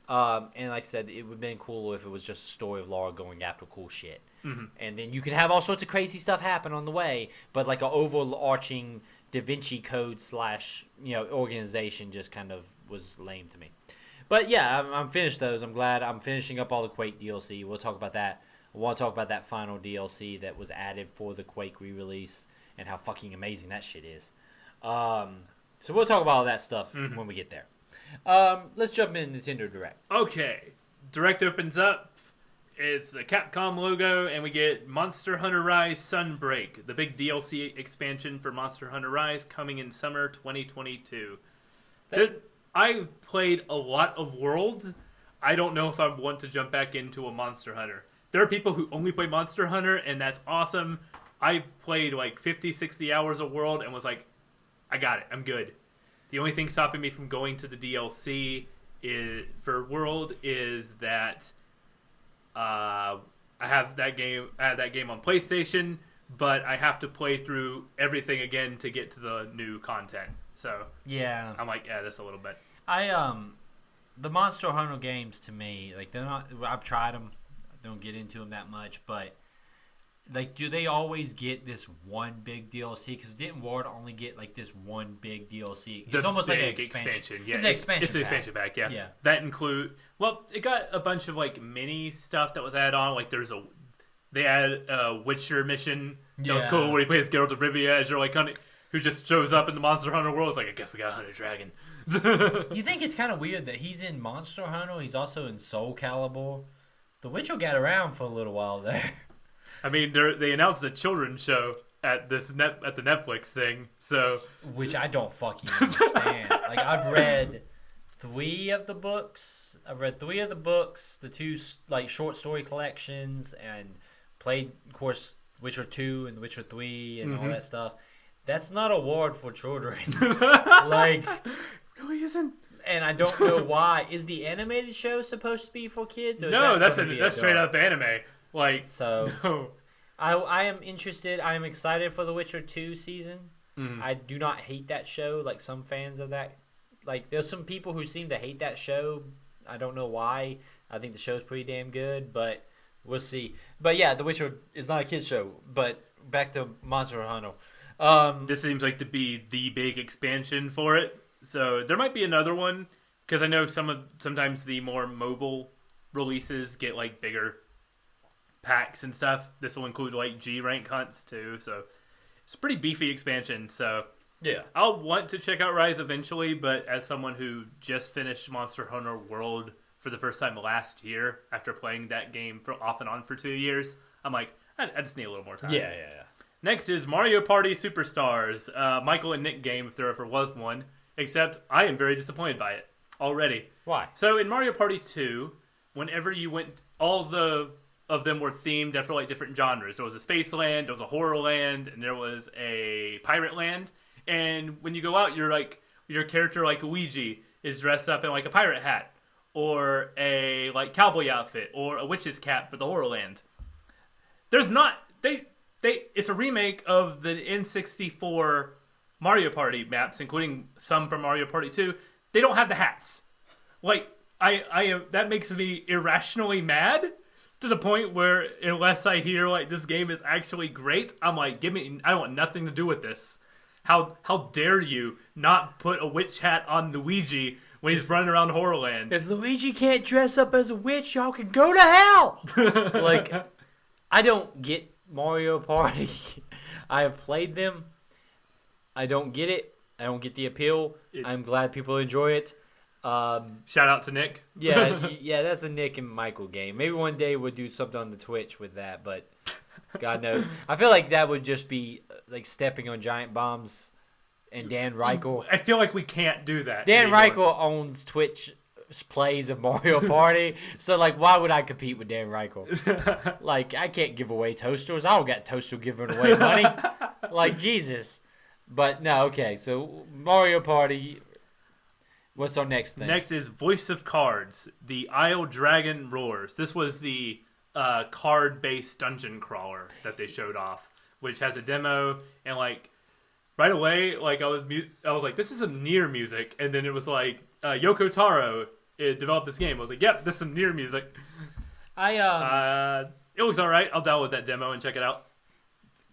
And like I said, it would have been cool if it was just a story of Lara going after cool shit. Mm-hmm. And then you could have all sorts of crazy stuff happen on the way, but like an overarching Da Vinci Code / organization just kind of was lame to me. But yeah, I'm finished those. I'm glad I'm finishing up all the Quake DLC. We'll talk about that. I want to talk about that final DLC that was added for the Quake re-release and how fucking amazing that shit is. So we'll talk about all that stuff when we get there. Let's jump in Nintendo Direct. Okay. Direct opens up. It's the Capcom logo, and we get Monster Hunter Rise Sunbreak, the big DLC expansion for Monster Hunter Rise coming in summer 2022. I played a lot of Worlds. I don't know if I want to jump back into a Monster Hunter. There are people who only play Monster Hunter, and that's awesome. I played like 50, 60 hours of World and was like, I got it. I'm good. The only thing stopping me from going to the DLC for World is that I have that game. I had that game on PlayStation, but I have to play through everything again to get to the new content. So yeah, I'm like, yeah, that's a little bit. The Monster Hunter games to me, like they're not. I've tried them. I don't get into them that much, but like, do they always get this one big DLC? Because didn't Ward only get like this one big DLC? It's almost like an expansion. Yeah, it's an expansion. It's an expansion pack. Yeah. Yeah. That it got a bunch of like mini stuff that was added on. Like they added a Witcher mission that was cool where you play as Geralt of Rivia as you're like who just shows up in the Monster Hunter world. It's like, I guess we got to hunt a dragon. You think it's kind of weird that he's in Monster Hunter, he's also in Soul Calibur. The Witcher got around for a little while there. I mean, they announced a children's show at the Netflix thing, so which I don't fucking understand. Like, I've read 3 of the books. The 2 like short story collections, and played, of course, Witcher 2 and Witcher 3 and all that stuff. That's not a award for children. Like, really isn't. And I don't know why. Is the animated show supposed to be for kids? Or no, that's straight up anime. Like, so, no. I am interested. I am excited for the Witcher 2 season. Mm-hmm. I do not hate that show like some fans of that. Like, there's some people who seem to hate that show. I don't know why. I think the show's pretty damn good, but we'll see. But yeah, The Witcher is not a kid's show. But back to Monster Hunter. This seems like to be the big expansion for it. So there might be another one, because I know sometimes the more mobile releases get like bigger packs and stuff. This will include like G rank hunts too, so it's a pretty beefy expansion. So yeah, I'll want to check out Rise eventually, but as someone who just finished Monster Hunter World for the first time last year after playing that game off and on for 2 years, I'm like, I just need a little more time. Yeah. Next is Mario Party Superstars, Michael and Nick game if there ever was one, except I am very disappointed by it already. Why? So in Mario Party 2, whenever you went, all of them were themed after like different genres. There was a space land, there was a horror land, and there was a pirate land. And when you go out, your character like Luigi is dressed up in like a pirate hat, or a like cowboy outfit, or a witch's cap for the horror land. There's not they it's a remake of the N64 Mario Party maps, including some from Mario Party 2. They don't have the hats. Like I that makes me irrationally mad to the point where unless I hear like this game is actually great, I'm like, I want nothing to do with this. How dare you not put a witch hat on Luigi when he's running around Horrorland? If Luigi can't dress up as a witch, y'all can go to hell. Like, I don't get Mario Party. I have played them. I don't get it. I don't get the appeal. I'm glad people enjoy it. Shout out to Nick. Yeah, that's a Nick and Michael game. Maybe one day we'll do something on the Twitch with that, but God knows. I feel like that would just be like stepping on giant bombs. And Dan Reichel. I feel like we can't do that. Dan Reichel owns Twitch plays of Mario Party, so like, why would I compete with Dan Reichel? Like, I can't give away toasters. I don't got toaster giving away money. Like, Jesus. But no, okay. So Mario Party. What's our next thing? Next is Voice of Cards. The Isle Dragon Roars. This was the card-based dungeon crawler that they showed off, which has a demo and like. Right away, like I was like, this is some Nier music, and then it was like Yoko Taro developed this game. I was like, yep, this is some Nier music. It looks all right. I'll download that demo and check it out.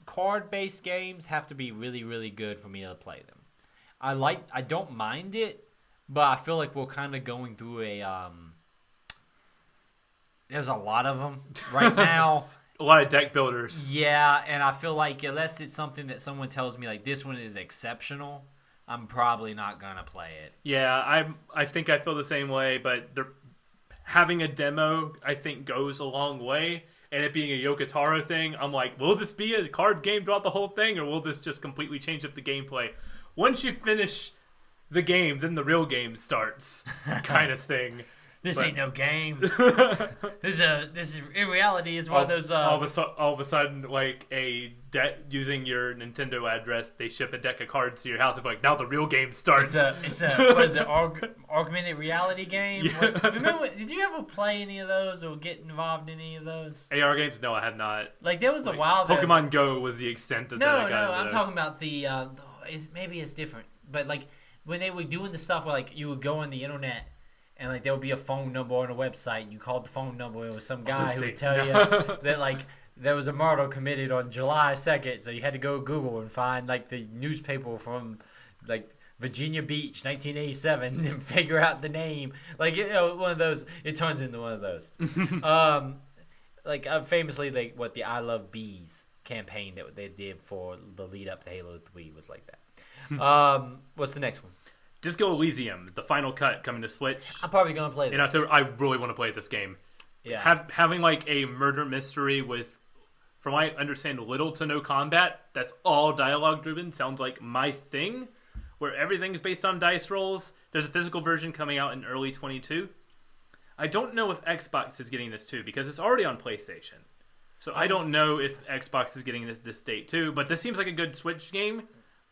Card-based games have to be really, really good for me to play them. I don't mind it, but I feel like we're kind of going through a there's a lot of them right now. A lot of deck builders. Yeah, and I feel like unless it's something that someone tells me like this one is exceptional, I'm probably not gonna play it. Yeah, I think I feel the same way, but having a demo I think goes a long way. And it being a Yoko Taro thing, I'm like, will this be a card game throughout the whole thing, or will this just completely change up the gameplay? Once you finish the game, then the real game starts, kind of thing. This ain't no game. This is in reality is one of those. All of a sudden, like using your Nintendo address, they ship a deck of cards to your house and be like, now the real game starts. It's a what is it? Augmented reality game. Yeah. Remember? Did you ever play any of those or get involved in any of those? AR games? No, I have not. Like there was a while. Pokemon Go was the extent of that. No, I'm talking about the. Maybe it's different, but like when they were doing the stuff where like you would go on the internet. And like there would be a phone number on a website. And you called the phone number. It was some guy who would tell you that like there was a murder committed on July 2nd. So you had to go Google and find like the newspaper from like Virginia Beach, 1987, and figure out the name. Like one of those. It turns into one of those. Famously, like what the I Love Bees campaign that they did for the lead up to Halo 3 was like that. What's the next one? Disco Elysium, the final cut coming to Switch. I'm probably going to play this. In October, I really want to play this game. Yeah. Having like a murder mystery with, from what I understand, little to no combat, that's all dialogue driven, sounds like my thing, where everything's based on dice rolls. There's a physical version coming out in early 22. I don't know if Xbox is getting this too, because it's already on PlayStation. So I don't know if Xbox is getting this date too, but this seems like a good Switch game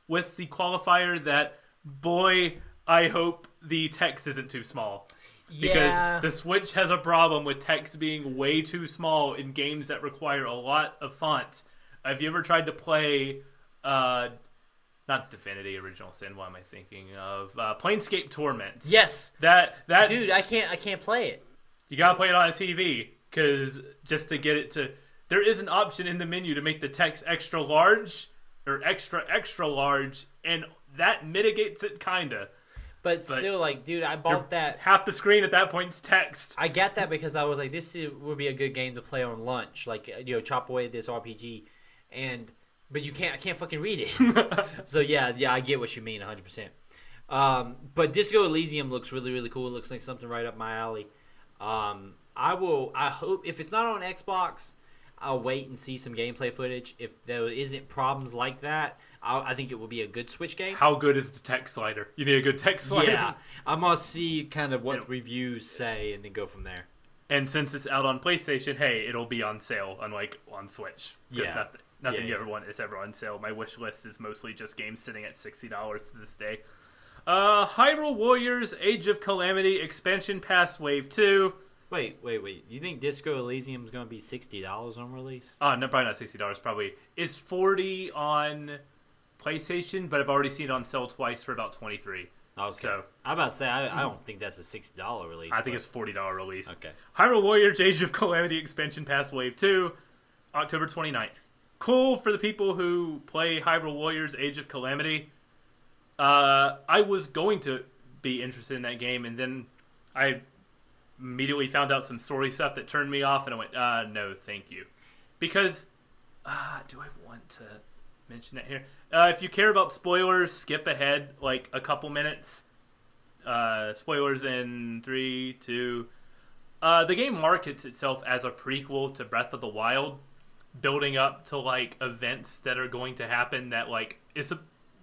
with the qualifier that, boy, I hope the text isn't too small. Yeah. Because the Switch has a problem with text being way too small in games that require a lot of font. Have you ever tried to play, not Divinity Original Sin, what am I thinking of? Planescape Torment. Yes. That Dude, I can't play it. You gotta play it on a TV, because just to get it to... There is an option in the menu to make the text extra large, or extra large, and that mitigates it kinda. But still, like, dude, I bought that. Half the screen at that point is text. I got that because I was like, would be a good game to play on lunch. Like, chop away this RPG. But I can't fucking read it. So, yeah, I get what you mean 100%. But Disco Elysium looks really, really cool. It looks like something right up my alley. I hope, if it's not on Xbox, I'll wait and see some gameplay footage. If there isn't problems like that, I think it will be a good Switch game. How good is the text slider? You need a good text slider. Yeah, I'm going to see kind of what reviews say and then go from there. And since it's out on PlayStation, hey, it'll be on sale, unlike on Switch. Yeah. Nothing you ever want is ever on sale. My wish list is mostly just games sitting at $60 to this day. Hyrule Warriors Age of Calamity Expansion Pass Wave 2. Wait. You think Disco Elysium is going to be $60 on release? No, probably not $60. Probably it's $40 on PlayStation, but I've already seen it on sale twice for about $23. Okay. So I'm about to say I don't think that's a $60 release. I think it's $40 release. Okay. Hyrule Warriors Age of Calamity Expansion Pass Wave 2, October 29th. Cool for the people who play Hyrule Warriors Age of Calamity. I was going to be interested in that game, and then I immediately found out some story stuff that turned me off, and I went, no, thank you. Because, do I want to mention it here? If you care about spoilers, skip ahead like a couple minutes. Spoilers in 3, 2. The game markets itself as a prequel to Breath of the Wild, building up to like events that are going to happen that like is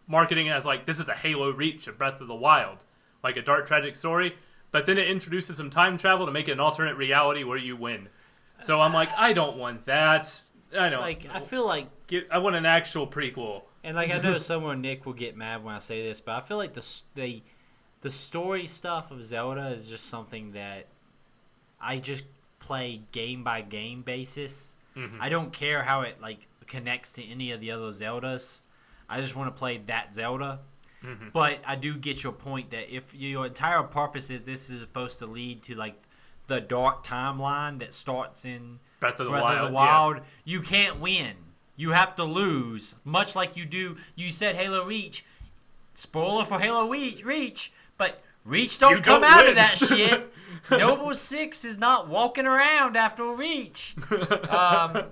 marketing as like this is the Halo Reach of Breath of the Wild, like a dark tragic story. But then it introduces some time travel to make it an alternate reality where you win. So I'm like, I don't want that. I know. Like I feel like I want an actual prequel. And like I know someone Nick will get mad when I say this, but I feel like the story stuff of Zelda is just something that I just play game by game basis. Mm-hmm. I don't care how it like connects to any of the other Zeldas. I just want to play that Zelda. Mm-hmm. But I do get your point that if your entire purpose is this is supposed to lead to like the dark timeline that starts in Breath of the Wild, you can't win. You have to lose, much like you do. You said Halo Reach. Spoiler for Halo Reach, but Reach don't come out win. of that shit. Noble 6 is not walking around after Reach. By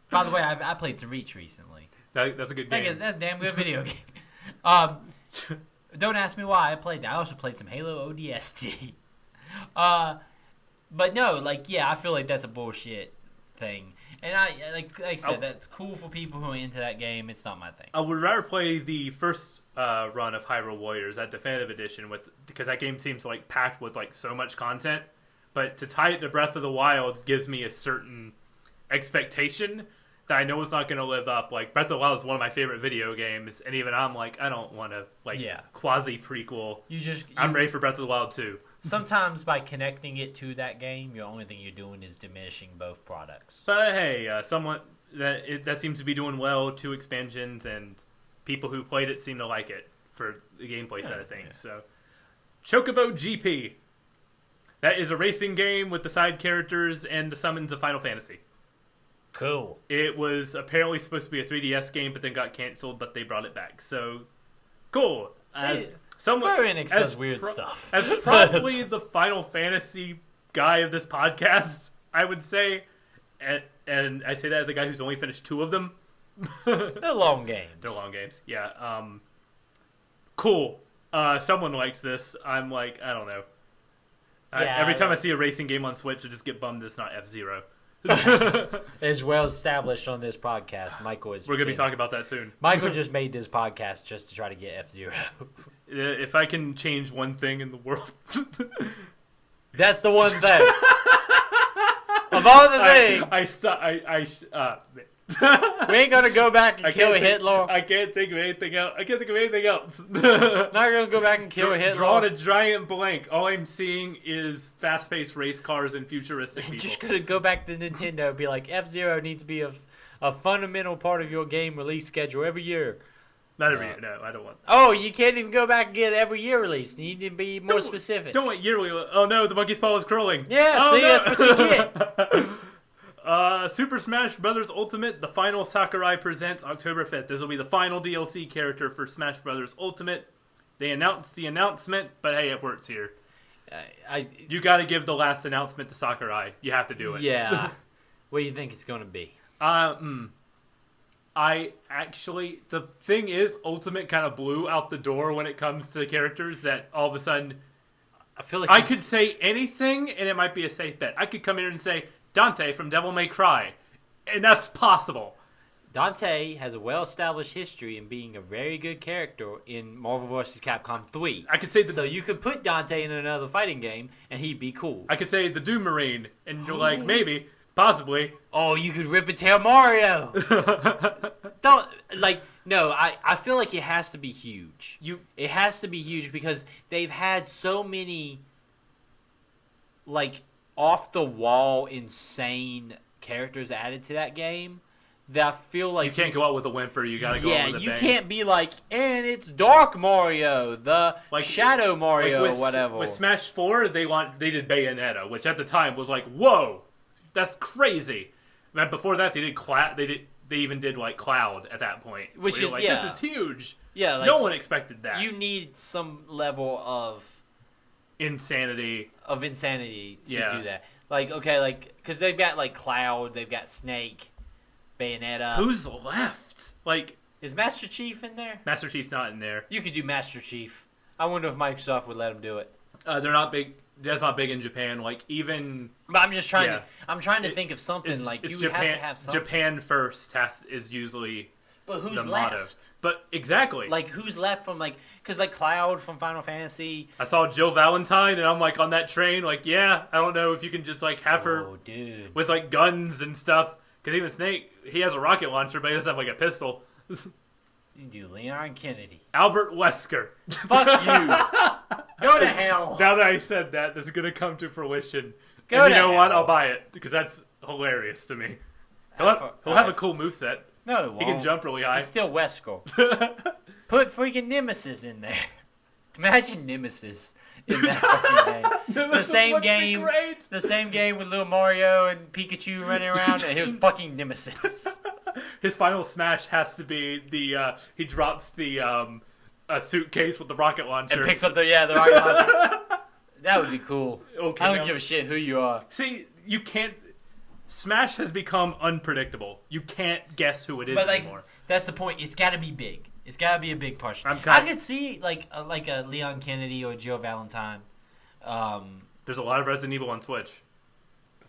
the way, I played some Reach recently. That's a good game. That's a damn good video game. Don't ask me why I played that. I also played some Halo ODST. But no, like, yeah, I feel like that's a bullshit thing. And like I said, that's cool for people who are into that game. It's not my thing. I would rather play the first run of Hyrule Warriors, that definitive edition, because that game seems like packed with like so much content. But to tie it to Breath of the Wild gives me a certain expectation that I know it's not going to live up. Like Breath of the Wild is one of my favorite video games, and even I'm like, I don't want to quasi prequel. I'm ready for Breath of the Wild 2. Sometimes by connecting it to that game, the only thing you're doing is diminishing both products. But hey, someone that seems to be doing well. 2 expansions, and people who played it seem to like it for the gameplay side of things. Yeah. So, Chocobo GP. That is a racing game with the side characters and the summons of Final Fantasy. Cool. It was apparently supposed to be a 3DS game, but then got canceled, but they brought it back. So, cool. Square Enix does weird stuff. As probably the Final Fantasy guy of this podcast, I would say, and I say that as a guy who's only finished 2 of them. They're long games. They're long games, yeah. Cool. Someone likes this. I'm like, I don't know. Every time I see a racing game on Switch, I just get bummed it's not F-Zero. As well established on this podcast, Michael is. We're going to be talking about that soon. Michael just made this podcast just to try to get F-Zero. If I can change one thing in the world, that's the one thing. Of all the things, we ain't gonna go back and kill Hitler. I can't think of anything else. Not gonna go back and kill Hitler. Drawn a giant blank. All I'm seeing is fast-paced race cars and futuristic people. Just gonna go back to Nintendo and be like, F-Zero needs to be a fundamental part of your game release schedule every year. Not every year. No, I don't want. Oh, you can't even go back and get every year release. You need to be more specific. Don't want yearly. Oh no, the monkey's paw is curling. Yeah, that's what you get. Super Smash Bros. Ultimate, the final Sakurai presents October 5th. This will be the final DLC character for Smash Bros. Ultimate. They announced the announcement, but hey, it works here. You got to give the last announcement to Sakurai. You have to do it. Yeah. What do you think it's going to be? The thing is, Ultimate kind of blew out the door when it comes to characters that all of a sudden, I feel like I could say anything and it might be a safe bet. I could come here and say Dante from Devil May Cry, and that's possible. Dante has a well-established history in being a very good character in Marvel vs. Capcom 3. I could say so you could put Dante in another fighting game and he'd be cool. I could say the Doom Marine, and you're like, maybe. Possibly. Oh, you could rip and tear Mario. I feel like it has to be huge. It has to be huge because they've had so many, like, off the wall, insane characters added to that game that I feel like You can't go out with a whimper. You gotta go out with a you bang. can't be like, and it's Dark Mario, the Shadow Mario, with, or whatever. With Smash 4, they did Bayonetta, which at the time was like, whoa, that's crazy. But before that, they even did like Cloud at that point, Which is like, yeah. this is huge. Yeah, like, no one expected that. You need some level of insanity to do that. Like, okay, like, because they've got like Cloud, they've got Snake, Bayonetta. Who's left? Like, is Master Chief in there? Master Chief's not in there. You could do Master Chief. I wonder if Microsoft would let him do it. They're not big. That's not big in Japan. Like, even. But I'm just trying to. I'm trying to think of something like you Japan, have to have something. Japan first is usually. But who's the left? motto. But exactly. Like, who's left from, like, because, like, Cloud from Final Fantasy. I saw Jill Valentine, and I'm, like, on that train, like, yeah, I don't know if you can just, like, have her with, like, guns and stuff. Because even Snake, he has a rocket launcher, but he doesn't have, like, a pistol. You do Leon Kennedy. Albert Wesker. Fuck you. Go to hell. Now that I said that, this is going to come to fruition. Go and to you know hell. what? I'll buy it, because that's hilarious to me. He'll have a cool moveset. No, it won't. He can jump really high. It's still Wesker. Put freaking Nemesis in there. Imagine Nemesis in that fucking game. The same game. Great. The same game with little Mario and Pikachu running around, and it was fucking Nemesis. His final smash has to be he drops the a suitcase with the rocket launcher And picks up the rocket launcher. That would be cool. Okay, I don't give a shit who you are. See, you can't. Smash has become unpredictable. You can't guess who it is anymore. That's the point. It's got to be big. It's got to be a big portion. I could see like a Leon Kennedy or Jill Valentine. There's a lot of Resident Evil on Switch.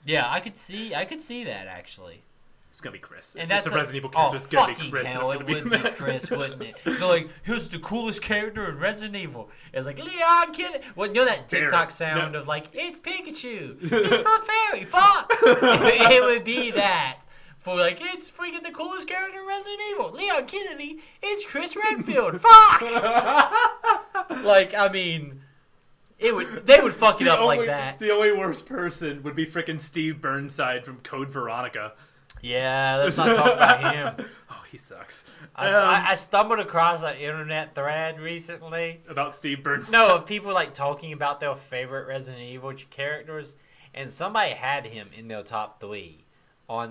Yeah, I could see that actually. It's gonna be Chris. And that's a Resident Evil character. It's gonna be Chris. Hell, it would be Chris, wouldn't it? They're like, who's the coolest character in Resident Evil? It's like Leon Kennedy. Well, you know that TikTok sound of like, it's Pikachu, it's Clefairy, fuck. It would be that for like, it's freaking the coolest character in Resident Evil. Leon Kennedy, it's Chris Redfield, fuck. Like, I mean. They would fuck it up like that. The only worst person would be frickin' Steve Burnside from Code Veronica. Yeah, let's not talk about him. Oh, he sucks. I stumbled across an internet thread recently about Steve Burnside. No, of people like talking about their favorite Resident Evil characters, and somebody had him in their top 3.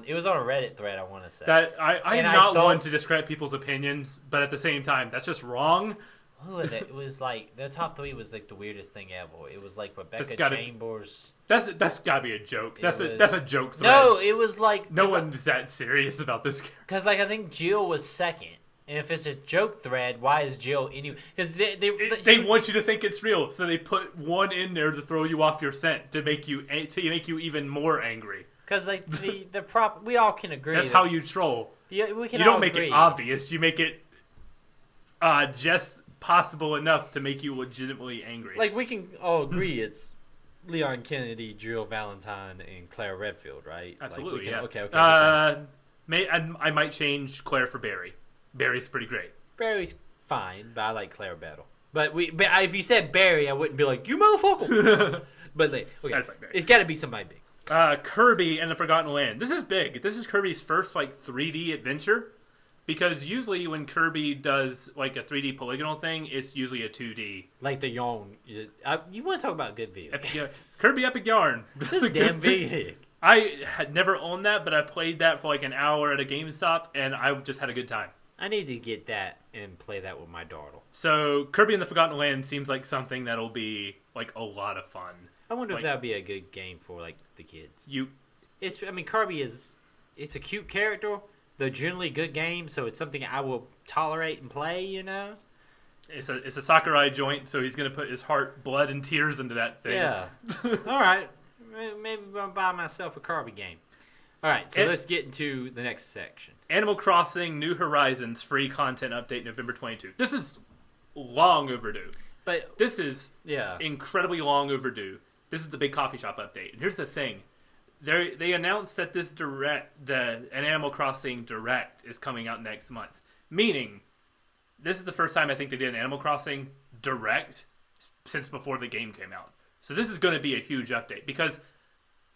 It was on a Reddit thread, I want to say. That I am not one to discredit people's opinions, but at the same time, that's just wrong. Who was it? It was like their top 3 was like the weirdest thing ever. It was like Rebecca Chambers. That's gotta be a joke. That's a joke thread. No, it was like no one's that serious about this character. Because like I think Jill was second, and if it's a joke thread, why is Jill anyway? Because they want you to think it's real, so they put one in there to throw you off your scent to make you even more angry. Because like we all can agree. That's how you troll. We can. You don't make it obvious. You make it just possible enough to make you legitimately angry. Like we can all agree it's Leon Kennedy, Jill Valentine, and Claire Redfield, right? Absolutely, like yeah. Okay. I might change Claire for Barry. Barry's pretty great. Barry's fine, but I like Claire better. But if you said Barry, I wouldn't be like, you motherfucker. But like, okay, it's got to be somebody big. Kirby and the Forgotten Land. This is big. This is Kirby's first like 3D adventure. Because usually when Kirby does like a 3D polygonal thing, it's usually a 2D. Like the yarn. You want to talk about good video games. Kirby Epic Yarn. That's a damn big. I had never owned that, but I played that for like an hour at a GameStop, and I just had a good time. I need to get that and play that with my daughter. So Kirby and the Forgotten Land seems like something that'll be like a lot of fun. I wonder if that would be a good game for like the kids. Kirby it's a cute character. They're generally good games, so it's something I will tolerate and play, you know? It's a Sakurai joint, so he's going to put his heart, blood, and tears into that thing. Yeah. All right. Maybe I'll buy myself a Kirby game. All right, so let's get into the next section. Animal Crossing New Horizons free content update November 22. This is long overdue. But this is incredibly long overdue. This is the big coffee shop update. And here's the thing. They announced that this an Animal Crossing Direct is coming out next month. Meaning, this is the first time I think they did an Animal Crossing Direct since before the game came out. So this is going to be a huge update because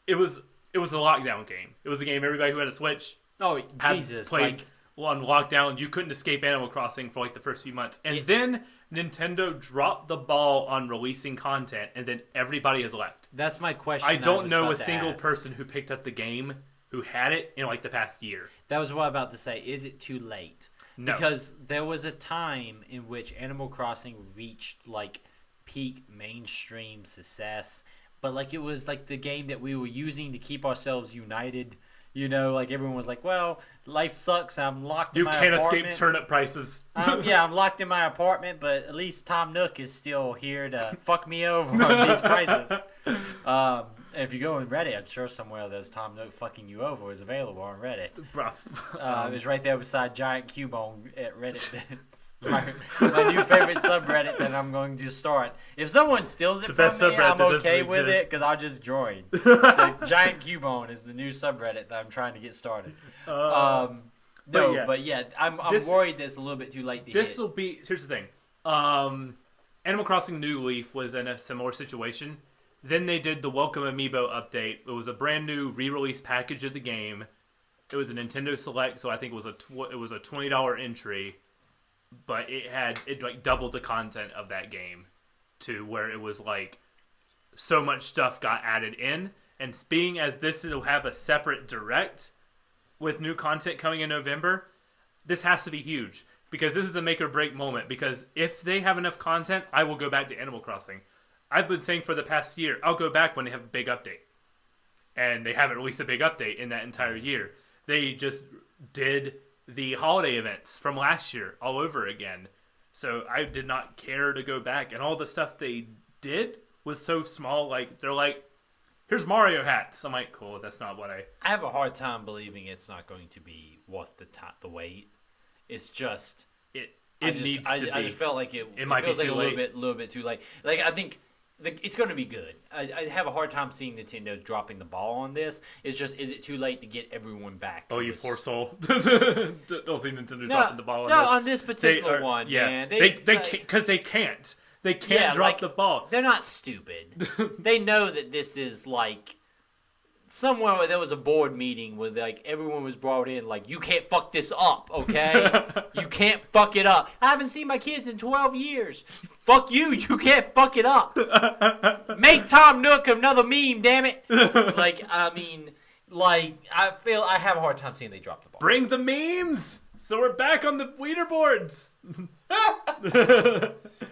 it was a lockdown game. It was a game everybody who had a Switch Oh, had Jesus. played on lockdown. You couldn't escape Animal Crossing for like the first few months. And then Nintendo dropped the ball on releasing content, and then everybody has left. That's my question. I don't know a was about to single ask. person who picked up the game who had it in like the past year. That was what I was about to say. Is it too late? No. Because there was a time in which Animal Crossing reached like peak mainstream success, but like it was like the game that we were using to keep ourselves united. You know, like everyone was like, "Well, life sucks. I'm locked in my apartment. You can't escape turnip prices." Yeah, I'm locked in my apartment, but at least Tom Nook is still here to fuck me over on these prices. If you go on Reddit, I'm sure somewhere there's Tom Nook fucking you over is available on Reddit. It's right there beside Giant Cubone at Reddit. my new favorite subreddit that I'm going to start. If someone steals it from me, I'm okay with it because I'll just join. The Giant Cubone is the new subreddit that I'm trying to get started. I'm worried that it's a little bit too late to This will be. Here's the thing. Animal Crossing New Leaf was in a similar situation. Then they did the Welcome Amiibo update. It was a brand new re-release package of the game. It was a Nintendo Select, so I think it was a $20 entry, but it like doubled the content of that game to where it was like so much stuff got added in. And being as this will have a separate direct with new content coming in November, this has to be huge because this is a make or break moment. Because if they have enough content, I will go back to Animal Crossing. I've been saying for the past year, I'll go back when they have a big update. And they haven't released a big update in that entire year. They just did the holiday events from last year all over again. So I did not care to go back. And all the stuff they did was so small. Like, they're like, here's Mario hats. I'm like, cool, that's not what I have a hard time believing it's not going to be worth the wait. It's just... I just felt like it might feels be like too a little bit too late. Like, I think... it's going to be good. I have a hard time seeing Nintendo's dropping the ball on this. It's just, is it too late to get everyone back? Oh, you poor soul. Don't see Nintendo dropping the ball on this. No, on this particular one, man. They can't, because they can't. They can't drop the ball. They're not stupid. They know that this is like... somewhere where there was a board meeting where like everyone was brought in like, you can't fuck this up, okay? You can't fuck it up. I haven't seen my kids in 12 years. Fuck you, you can't fuck it up. Make Tom Nook another meme, damn it. I have a hard time seeing they drop the ball. Bring the memes! So we're back on the leaderboards.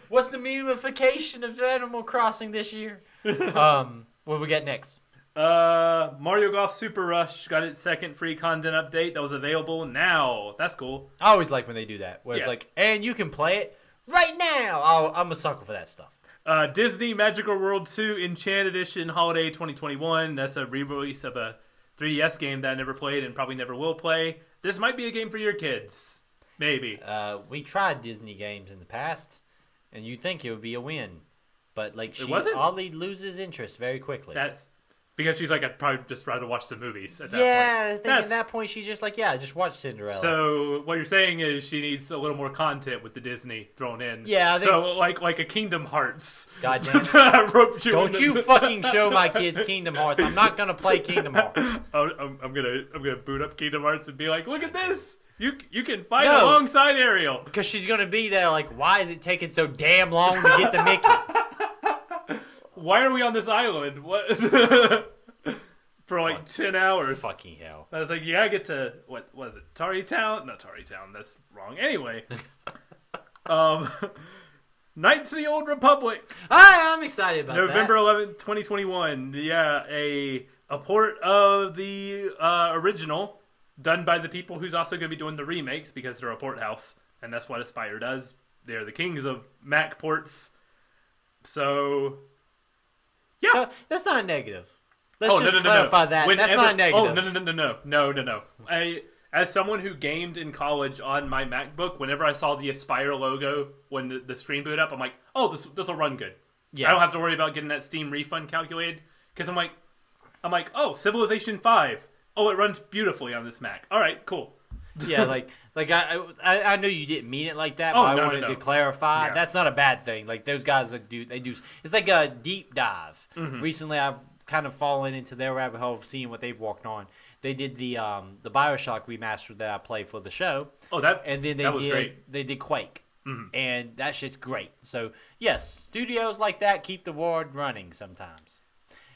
What's the memification of Animal Crossing this year? What do we get next? Mario Golf Super Rush got its second free content update that was available now. That's cool. I always like when they do that. Where it's like, and you can play it right now. I'm a sucker for that stuff. Disney Magical World 2 Enchant Edition Holiday 2021. That's a re-release of a 3DS game that I never played and probably never will play. This might be a game for your kids. Maybe. We tried Disney games in the past, and you'd think it would be a win. But she oddly loses interest very quickly. That's... because she's like, I'd probably just rather watch the movies at that point. Yeah, I think at that point she's just like, just watch Cinderella. So what you're saying is she needs a little more content with the Disney thrown in. Yeah, I think so like a Kingdom Hearts. Goddamn it. Don't you fucking show my kids Kingdom Hearts. I'm not gonna play Kingdom Hearts. I'm gonna boot up Kingdom Hearts and be like, look at this. You can fight alongside Ariel. Because she's gonna be there like, why is it taking so damn long to get to Mickey? Why are we on this island? What? For like 10 hours. Fucking hell. I was like, you gotta get to, what was it? Tari Town? Not Tari Town, that's wrong. Anyway. Knights of the Old Republic. I'm excited about November 11th, 2021. Yeah, a port of the original, done by the people who's also going to be doing the remakes because they're a port house. And that's what Aspyr does. They're the kings of Mac ports. So... yeah. No, that's not a negative. Let's clarify that. That's not a negative. No. As someone who gamed in college on my MacBook, whenever I saw the Aspyr logo when the stream boot up, I'm like, oh, this will run good. Yeah. I don't have to worry about getting that Steam refund calculated because I'm like, oh, Civilization 5. Oh, it runs beautifully on this Mac. All right, cool. Yeah, I know you didn't mean it like that, but I wanted to clarify. Yeah. That's not a bad thing. Like those guys they do. It's like a deep dive. Mm-hmm. Recently, I've kind of fallen into their rabbit hole of seeing what they've walked on. They did the BioShock remaster that I played for the show. Oh, and then that was great. They did Quake. Mm-hmm. And that shit's great. So, yes, studios like that keep the world running sometimes.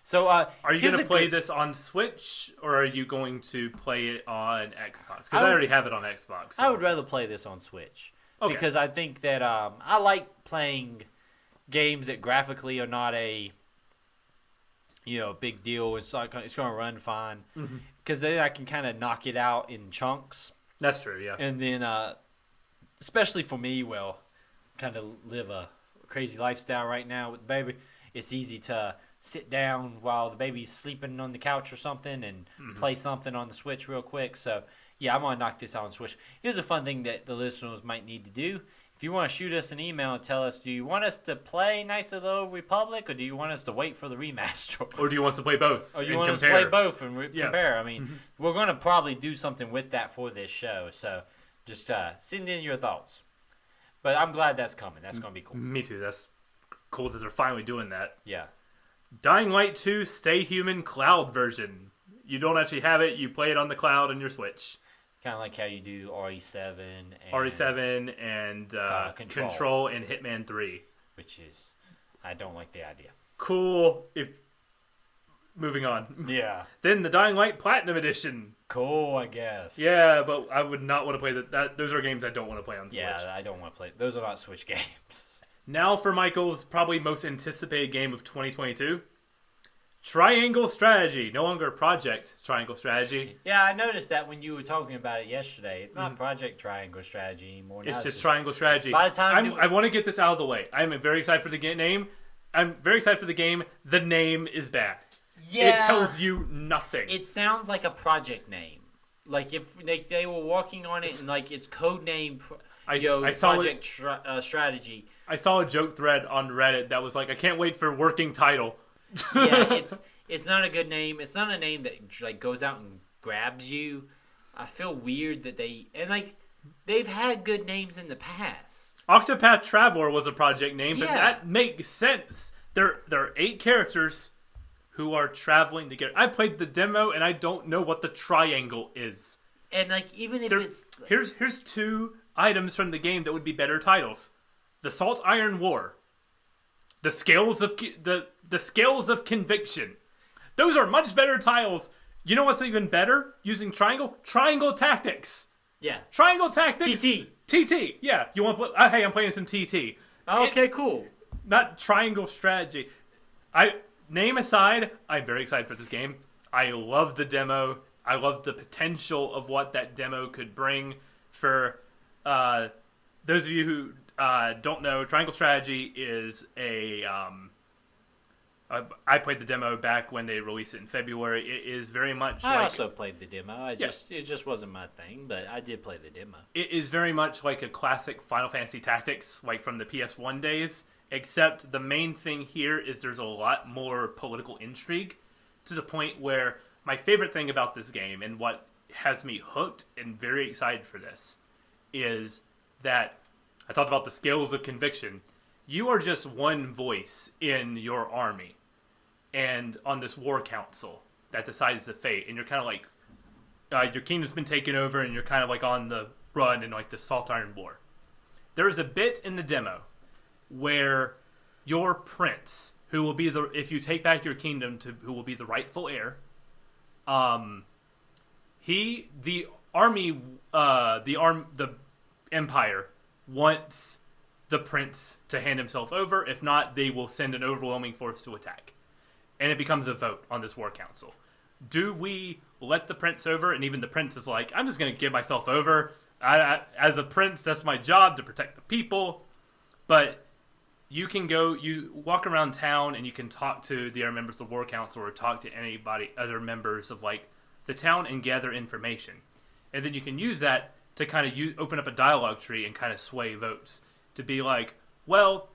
So, are you going to play this on Switch, or are you going to play it on Xbox? Because I already have it on Xbox. So. I would rather play this on Switch. Okay. Because I think that I like playing games that graphically are not a big deal. It's going to run fine. Because then I can kind of knock it out in chunks. That's true, yeah. And then, especially for me, kind of live a crazy lifestyle right now with the baby. It's easy to sit down while the baby's sleeping on the couch or something and play something on the Switch real quick. So, yeah, I'm going to knock this out on Switch. Here's a fun thing that the listeners might need to do. If you want to shoot us an email and tell us, do you want us to play Knights of the Old Republic, or do you want us to wait for the remaster? Or do you want us to play both? Or you want us to play both and compare? I mean, we're going to probably do something with that for this show. So just send in your thoughts. But I'm glad that's coming. That's going to be cool. Me too. That's cool that they're finally doing that. Yeah. Dying Light 2 Stay Human Cloud version. You don't actually have it. You play it on the cloud on your Switch. Kind of like how you do RE7 and RE7 and Control and Hitman 3. Which is, I don't like the idea. Cool. Moving on. Yeah. Then the Dying Light Platinum Edition. Cool, I guess. Yeah, but I would not want to play that. Those are games I don't want to play on Switch. Yeah, I don't want to play. Those are not Switch games. Now for Michael's probably most anticipated game of 2022. Triangle Strategy. No longer Project Triangle Strategy. Yeah, I noticed that when you were talking about it yesterday. It's not Project Triangle Strategy anymore. It's just Triangle Strategy. By the time I want to get this out of the way. I'm very excited for the name. I'm very excited for the game. The name is bad. Yeah. It tells you nothing. It sounds like a project name. Like if they were working on it and like its code name, Project Strategy. I saw a joke thread on Reddit that was like, I can't wait for working title. Yeah, it's not a good name. It's not a name that like goes out and grabs you. I feel weird that they've had good names in the past. Octopath Traveler was a project name, but Yeah. that makes sense. There are 8 characters who are traveling together. I played the demo and I don't know what the triangle is. And like even if it's here's 2 items from the game that would be better titles: the Salt Iron War, the Scales of Conviction. Those are much better titles. You know what's even better? Using Triangle Tactics. Yeah. Triangle Tactics. TT. Yeah. You want to play? Hey, I'm playing some TT. Okay, cool. Not Triangle Strategy. Name aside, I'm very excited for this game. I love the demo. I love the potential of what that demo could bring. For those of you who don't know, Triangle Strategy is a... I played the demo back when they released it in February. It is very much I also played the demo. It just wasn't my thing, but I did play the demo. It is very much like a classic Final Fantasy Tactics, like from the PS1 days, except the main thing here is there's a lot more political intrigue, to the point where my favorite thing about this game and what has me hooked and very excited for this is that I talked about the Scales of Conviction. You are just one voice in your army and on this war council that decides the fate, and you're kind of like your kingdom's been taken over and you're kind of like on the run in like the Salt Iron War. There is a bit in the demo where your prince, who will be if you take back your kingdom who will be the rightful heir, the empire wants the prince to hand himself over. If not, they will send an overwhelming force to attack. And it becomes a vote on this war council. Do we let the prince over? And even the prince is like, I'm just going to give myself over. As a prince, that's my job, to protect the people. But you walk around town and you can talk to the other members of the war council, or talk to other members of like the town, and gather information. And then you can use that to kind of open up a dialogue tree and kind of sway votes. To be like, well,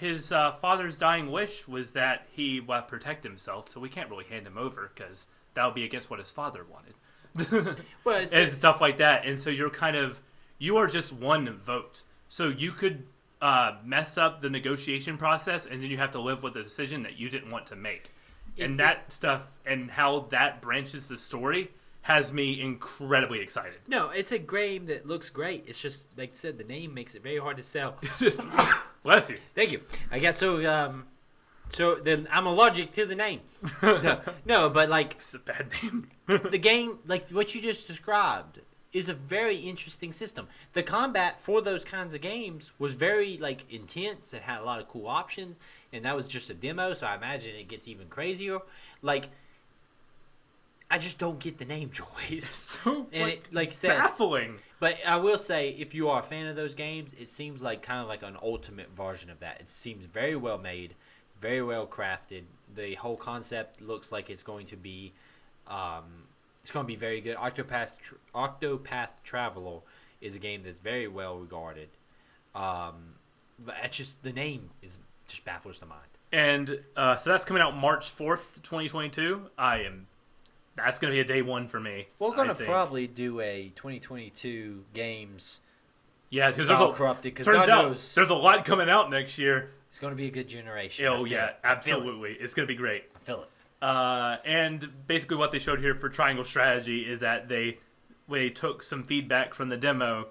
his father's dying wish was that he protect himself, so we can't really hand him over because that would be against what his father wanted. Well, and stuff like that. And so you are just one vote. So you could mess up the negotiation process, and then you have to live with the decision that you didn't want to make. And that stuff and how that branches the story has me incredibly excited. No, it's a game that looks great. It's just, like I said, the name makes it very hard to sell. Bless you. Thank you. I guess so. So then I'm allergic to the name. No, but like It's a bad name. the game, like what you just described, is a very interesting system. The combat for those kinds of games was very like intense. It had a lot of cool options, and that was just a demo. So I imagine it gets even crazier. Like, I just don't get the name choice. So And like I said, baffling. but I will say, if you are a fan of those games, it seems like kind of like an ultimate version of that. It seems very well made, very well crafted. The whole concept looks like it's going to be, very good. Octopath Traveler is a game that's very well regarded. But it's just the name is just baffles the mind. And so that's coming out March 4th, 2022. That's going to be a day one for me. We're going to probably do a 2022 games. Yeah, because corrupted. Because turns God out knows there's a lot coming out next year. it's going to be a good generation. Oh yeah, absolutely. It's going to be great. I feel it. And basically what they showed here for Triangle Strategy is that they took some feedback from the demo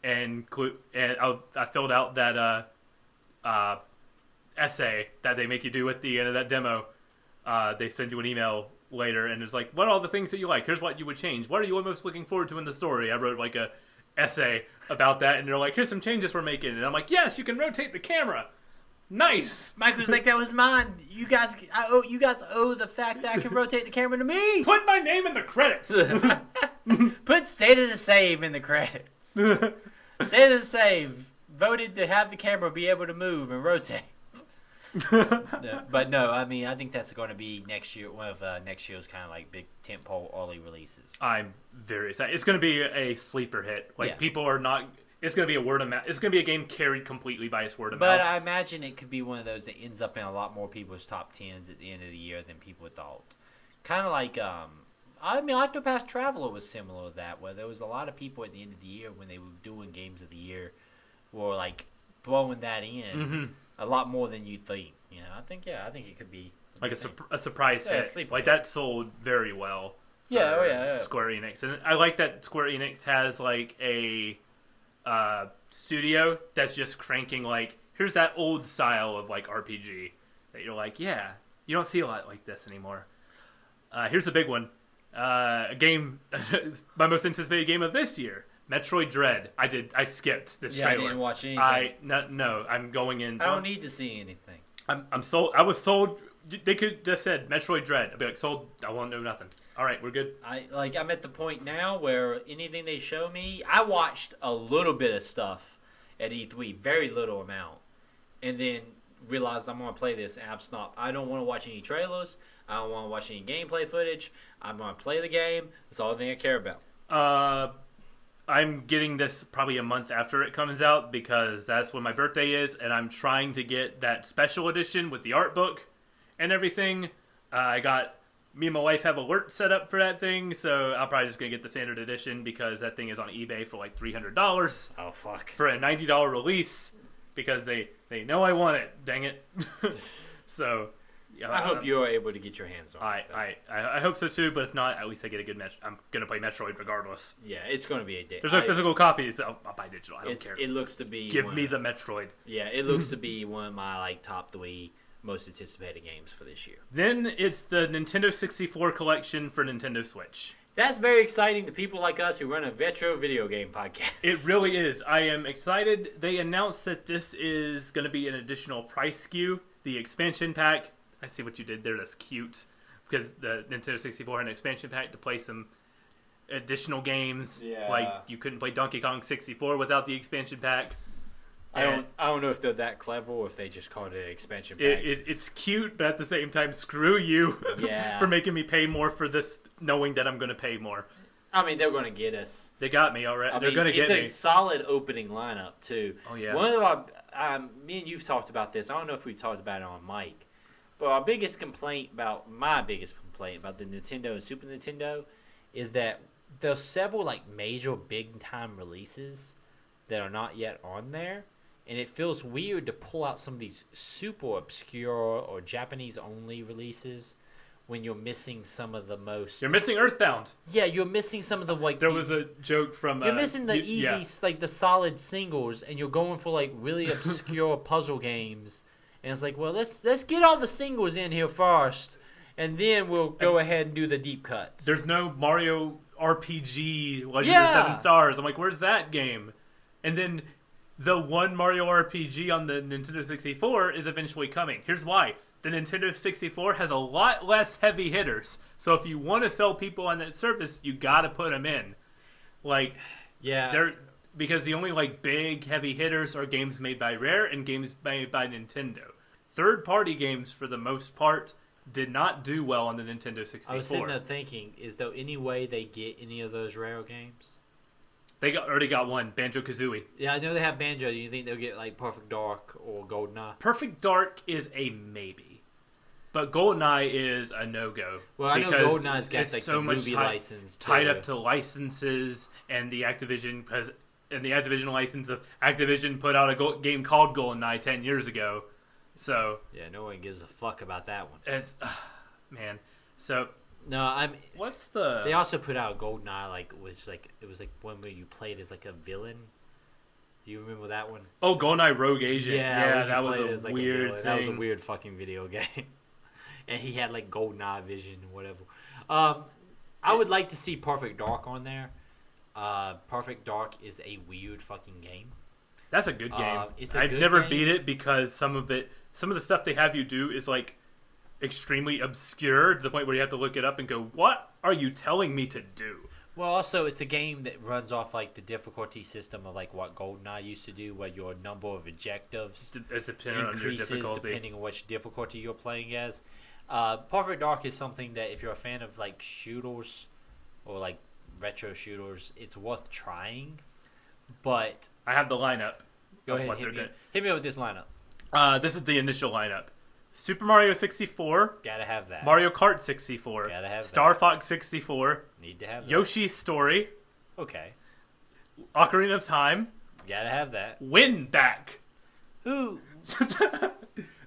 and I filled out that essay that they make you do at the end of that demo. They send you an email later and it's like, what are all the things that you like? Here's what you would change. What are you most looking forward to in the story? I wrote like a essay about that and they're like, here's some changes we're making. And I'm like, yes, you can rotate the camera. Nice. Mike was like, that was mine. You guys owe the fact that I can rotate the camera to me. Put my name in the credits. Put State of the Save in the credits. State of the Save voted to have the camera be able to move and rotate. No, I mean, I think that's going to be next year. One of next year's kind of like big tentpole early releases. I'm very excited. It's going to be a sleeper hit. Like people are not. It's going to be a word of mouth. It's going to be a game carried completely by its word of mouth. But I imagine it could be one of those that ends up in a lot more people's top 10s at the end of the year than people thought. Kind of like, Octopath Traveler was similar to that, where there was a lot of people at the end of the year when they were doing games of the year were like throwing that in a lot more than you'd think. You know, I think it could be like a surprise hit. Like that sold very well. For Square Enix, and I like that Square Enix has like a studio that's just cranking like, here's that old style of like RPG that you're like, yeah, you don't see a lot like this anymore. Here's the big one, a game, my most anticipated game of this year, Metroid Dread. I skipped this trailer. I didn't watch anything. No, I'm going in. I don't need to see anything. I'm sold. I was sold. They could just said Metroid Dread. I'd be like, sold. I won't know nothing. All right, we're good. I'm at the point now where anything they show me, I watched a little bit of stuff at E3, very little amount, and then realized I'm going to play this, and I've stopped. I don't want to watch any trailers. I don't want to watch any gameplay footage. I'm going to play the game. That's all I care about. I'm getting this probably a month after it comes out because that's when my birthday is, and I'm trying to get that special edition with the art book and everything. Me and my wife have alert set up for that thing, so I'm probably just going to get the standard edition because that thing is on eBay for like $300. Oh, fuck. For a $90 release because they know I want it. Dang it. So, yeah. I hope you're able to get your hands on it. I hope so too, but if not, at least I get a good match. I'm going to play Metroid regardless. Yeah, it's going to be a day. There's no physical copies, so I'll buy digital. I don't care. It looks to be... Give me the Metroid. Yeah, it looks to be one of my like top 3 most anticipated games for this year. Then it's the Nintendo 64 collection for Nintendo Switch. That's very exciting to people like us who run a retro video game podcast. It really is. I am excited. They announced that this is going to be an additional price SKU. The expansion pack, I see what you did there. That's cute. Because the Nintendo 64 had an expansion pack to play some additional games. Yeah. Like you couldn't play Donkey Kong 64 without the expansion pack. I don't know if they're that clever or if they just called it an expansion pack. It's cute, but at the same time, screw you for making me pay more for this, knowing that I'm going to pay more. I mean, they're going to get us. They got me already. They're going to get me. It's a solid opening lineup, too. Oh, yeah. One of our, me and you've talked about this. I don't know if we talked about it on mic, but my biggest complaint about the Nintendo and Super Nintendo is that there's several like major big-time releases that are not yet on there. And it feels weird to pull out some of these super obscure or Japanese-only releases when you're missing some of the most. You're missing Earthbound. Yeah, you're missing some of the like. There was a joke from. You're missing the easy, like the solid singles, and you're going for like really obscure puzzle games. And it's like, well, let's get all the singles in here first, and then we'll go ahead and do the deep cuts. There's no Mario RPG Legend of Seven Stars. I'm like, where's that game? And then the one Mario RPG on the Nintendo 64 is eventually coming. Here's why. The Nintendo 64 has a lot less heavy hitters. So if you want to sell people on that service, you got to put them in. Like, because the only like big heavy hitters are games made by Rare and games made by Nintendo. Third-party games, for the most part, did not do well on the Nintendo 64. I was sitting there thinking, is there any way they get any of those Rare games? They already got one, Banjo-Kazooie. Yeah, I know they have Banjo. Do you think they'll get like Perfect Dark or GoldenEye? Perfect Dark is a maybe, but GoldenEye is a no-go. Well, I know GoldenEye's got like so the movie license tied up to licenses, and the Activision license of Activision put out a game called GoldenEye 10 years ago. So yeah, no one gives a fuck about that one. It's man. So no, what's the? They also put out GoldenEye, it was like one where you played as like a villain. Do you remember that one? Oh, GoldenEye Rogue Agent. Yeah, that was a weird thing. That was a weird fucking video game. And he had like GoldenEye vision or whatever. I would like to see Perfect Dark on there. Perfect Dark is a weird fucking game. That's a good game. I've never beat it because some of the stuff they have you do is like extremely obscure to the point where you have to look it up and go, "What are you telling me to do?" Well, also it's a game that runs off like the difficulty system of like what GoldenEye used to do, where your number of objectives increases depending on which difficulty you're playing as. Perfect Dark is something that if you're a fan of like shooters or like retro shooters, it's worth trying. But I have the lineup. Go ahead, hit me with this lineup. This is the initial lineup. Super Mario 64. Gotta have that. Mario Kart 64. Gotta have Star that. Fox 64. Need to have that. Yoshi's Story. Okay. Ocarina of Time. Gotta have that. Win Back. Who?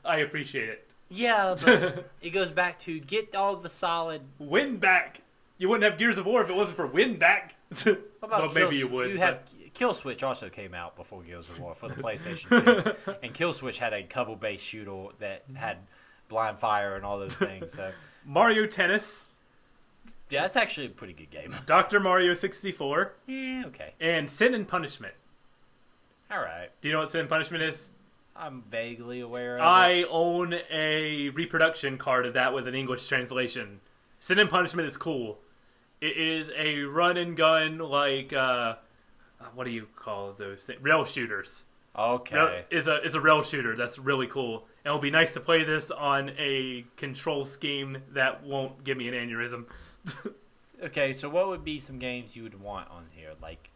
I appreciate it. Yeah, but it goes back to get all the solid. Win Back. You wouldn't have Gears of War if it wasn't for Win Back. What about well, maybe you would. Kill Switch also came out before Gears of War for the PlayStation 2. And Kill Switch had a cover-based shooter that had blind fire and all those things. So Mario Tennis. Yeah, that's actually a pretty good game. Dr. Mario 64. Yeah, okay. And Sin and Punishment. All right. Do you know what Sin and Punishment is? I'm vaguely aware of it. I own a reproduction card of that with an English translation. Sin and Punishment is cool. It is a run and gun, like, what do you call those things? Rail shooters. Okay. Is a rail shooter. That's really cool. And it'll be nice to play this on a control scheme that won't give me an aneurysm. Okay, so what would be some games you would want on here? Like,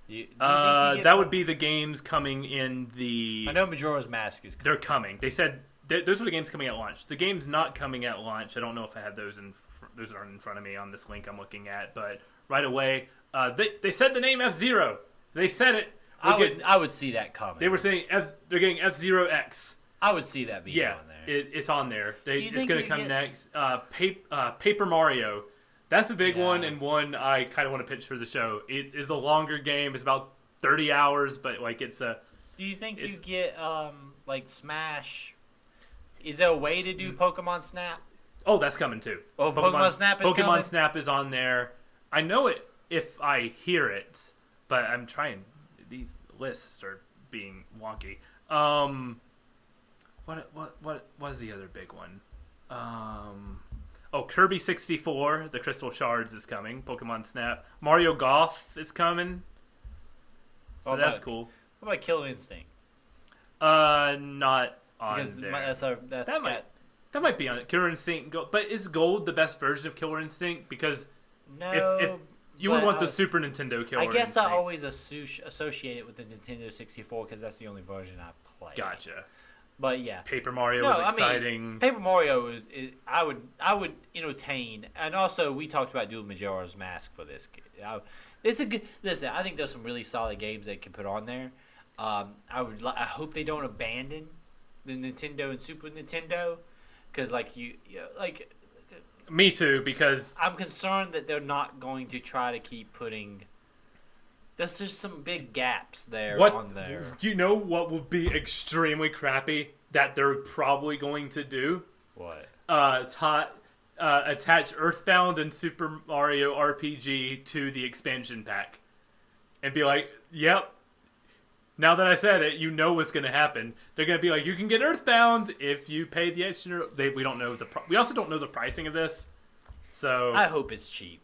do you think that would be the games coming in the... I know Majora's Mask is coming. They're coming. They said those are the games coming at launch. The games not coming at launch, I don't know if I have those those aren't in front of me on this link I'm looking at, but right away, they said the name F-Zero. They said it. I would see that coming. They were saying they're getting F-Zero X. I would see that being on there. It's on there. It's going to come next. Paper Mario. That's a big one, and one I kind of want to pitch for the show. It is a longer game. It's about 30 hours, but like it's a... Do you think you get like Smash? Is there a way to do Pokemon Snap? Oh, that's coming too. Oh, Pokemon Snap is coming? Pokemon Snap is on there. I know it if I hear it, but I'm trying. These lists are being wonky. What is the other big one? Kirby 64, the Crystal Shards is coming. Pokemon Snap. Mario Golf is coming. So that's cool. What about Killer Instinct? Not on because there. That might be on it. Killer Instinct Gold. But is Gold the best version of Killer Instinct? Because if you would want the Super Nintendo Killer Instinct. I guess I always associate it with the Nintendo 64 because that's the only version I play. Gotcha. But yeah, Paper Mario was exciting. I mean, Paper Mario I would entertain, and also we talked about doing Majora's Mask for this. It's a good. Listen, I think there's some really solid games they can put on there. I hope they don't abandon the Nintendo and Super Nintendo, because Me too, because I'm concerned that they're not going to try to keep putting. There's just some big gaps there on there. You know what would be extremely crappy that they're probably going to do? What? Attach Earthbound and Super Mario RPG to the expansion pack. And be like, yep. Now that I said it, you know what's going to happen. They're going to be like, you can get Earthbound if you pay the extra. We don't know we also don't know the pricing of this. So I hope it's cheap.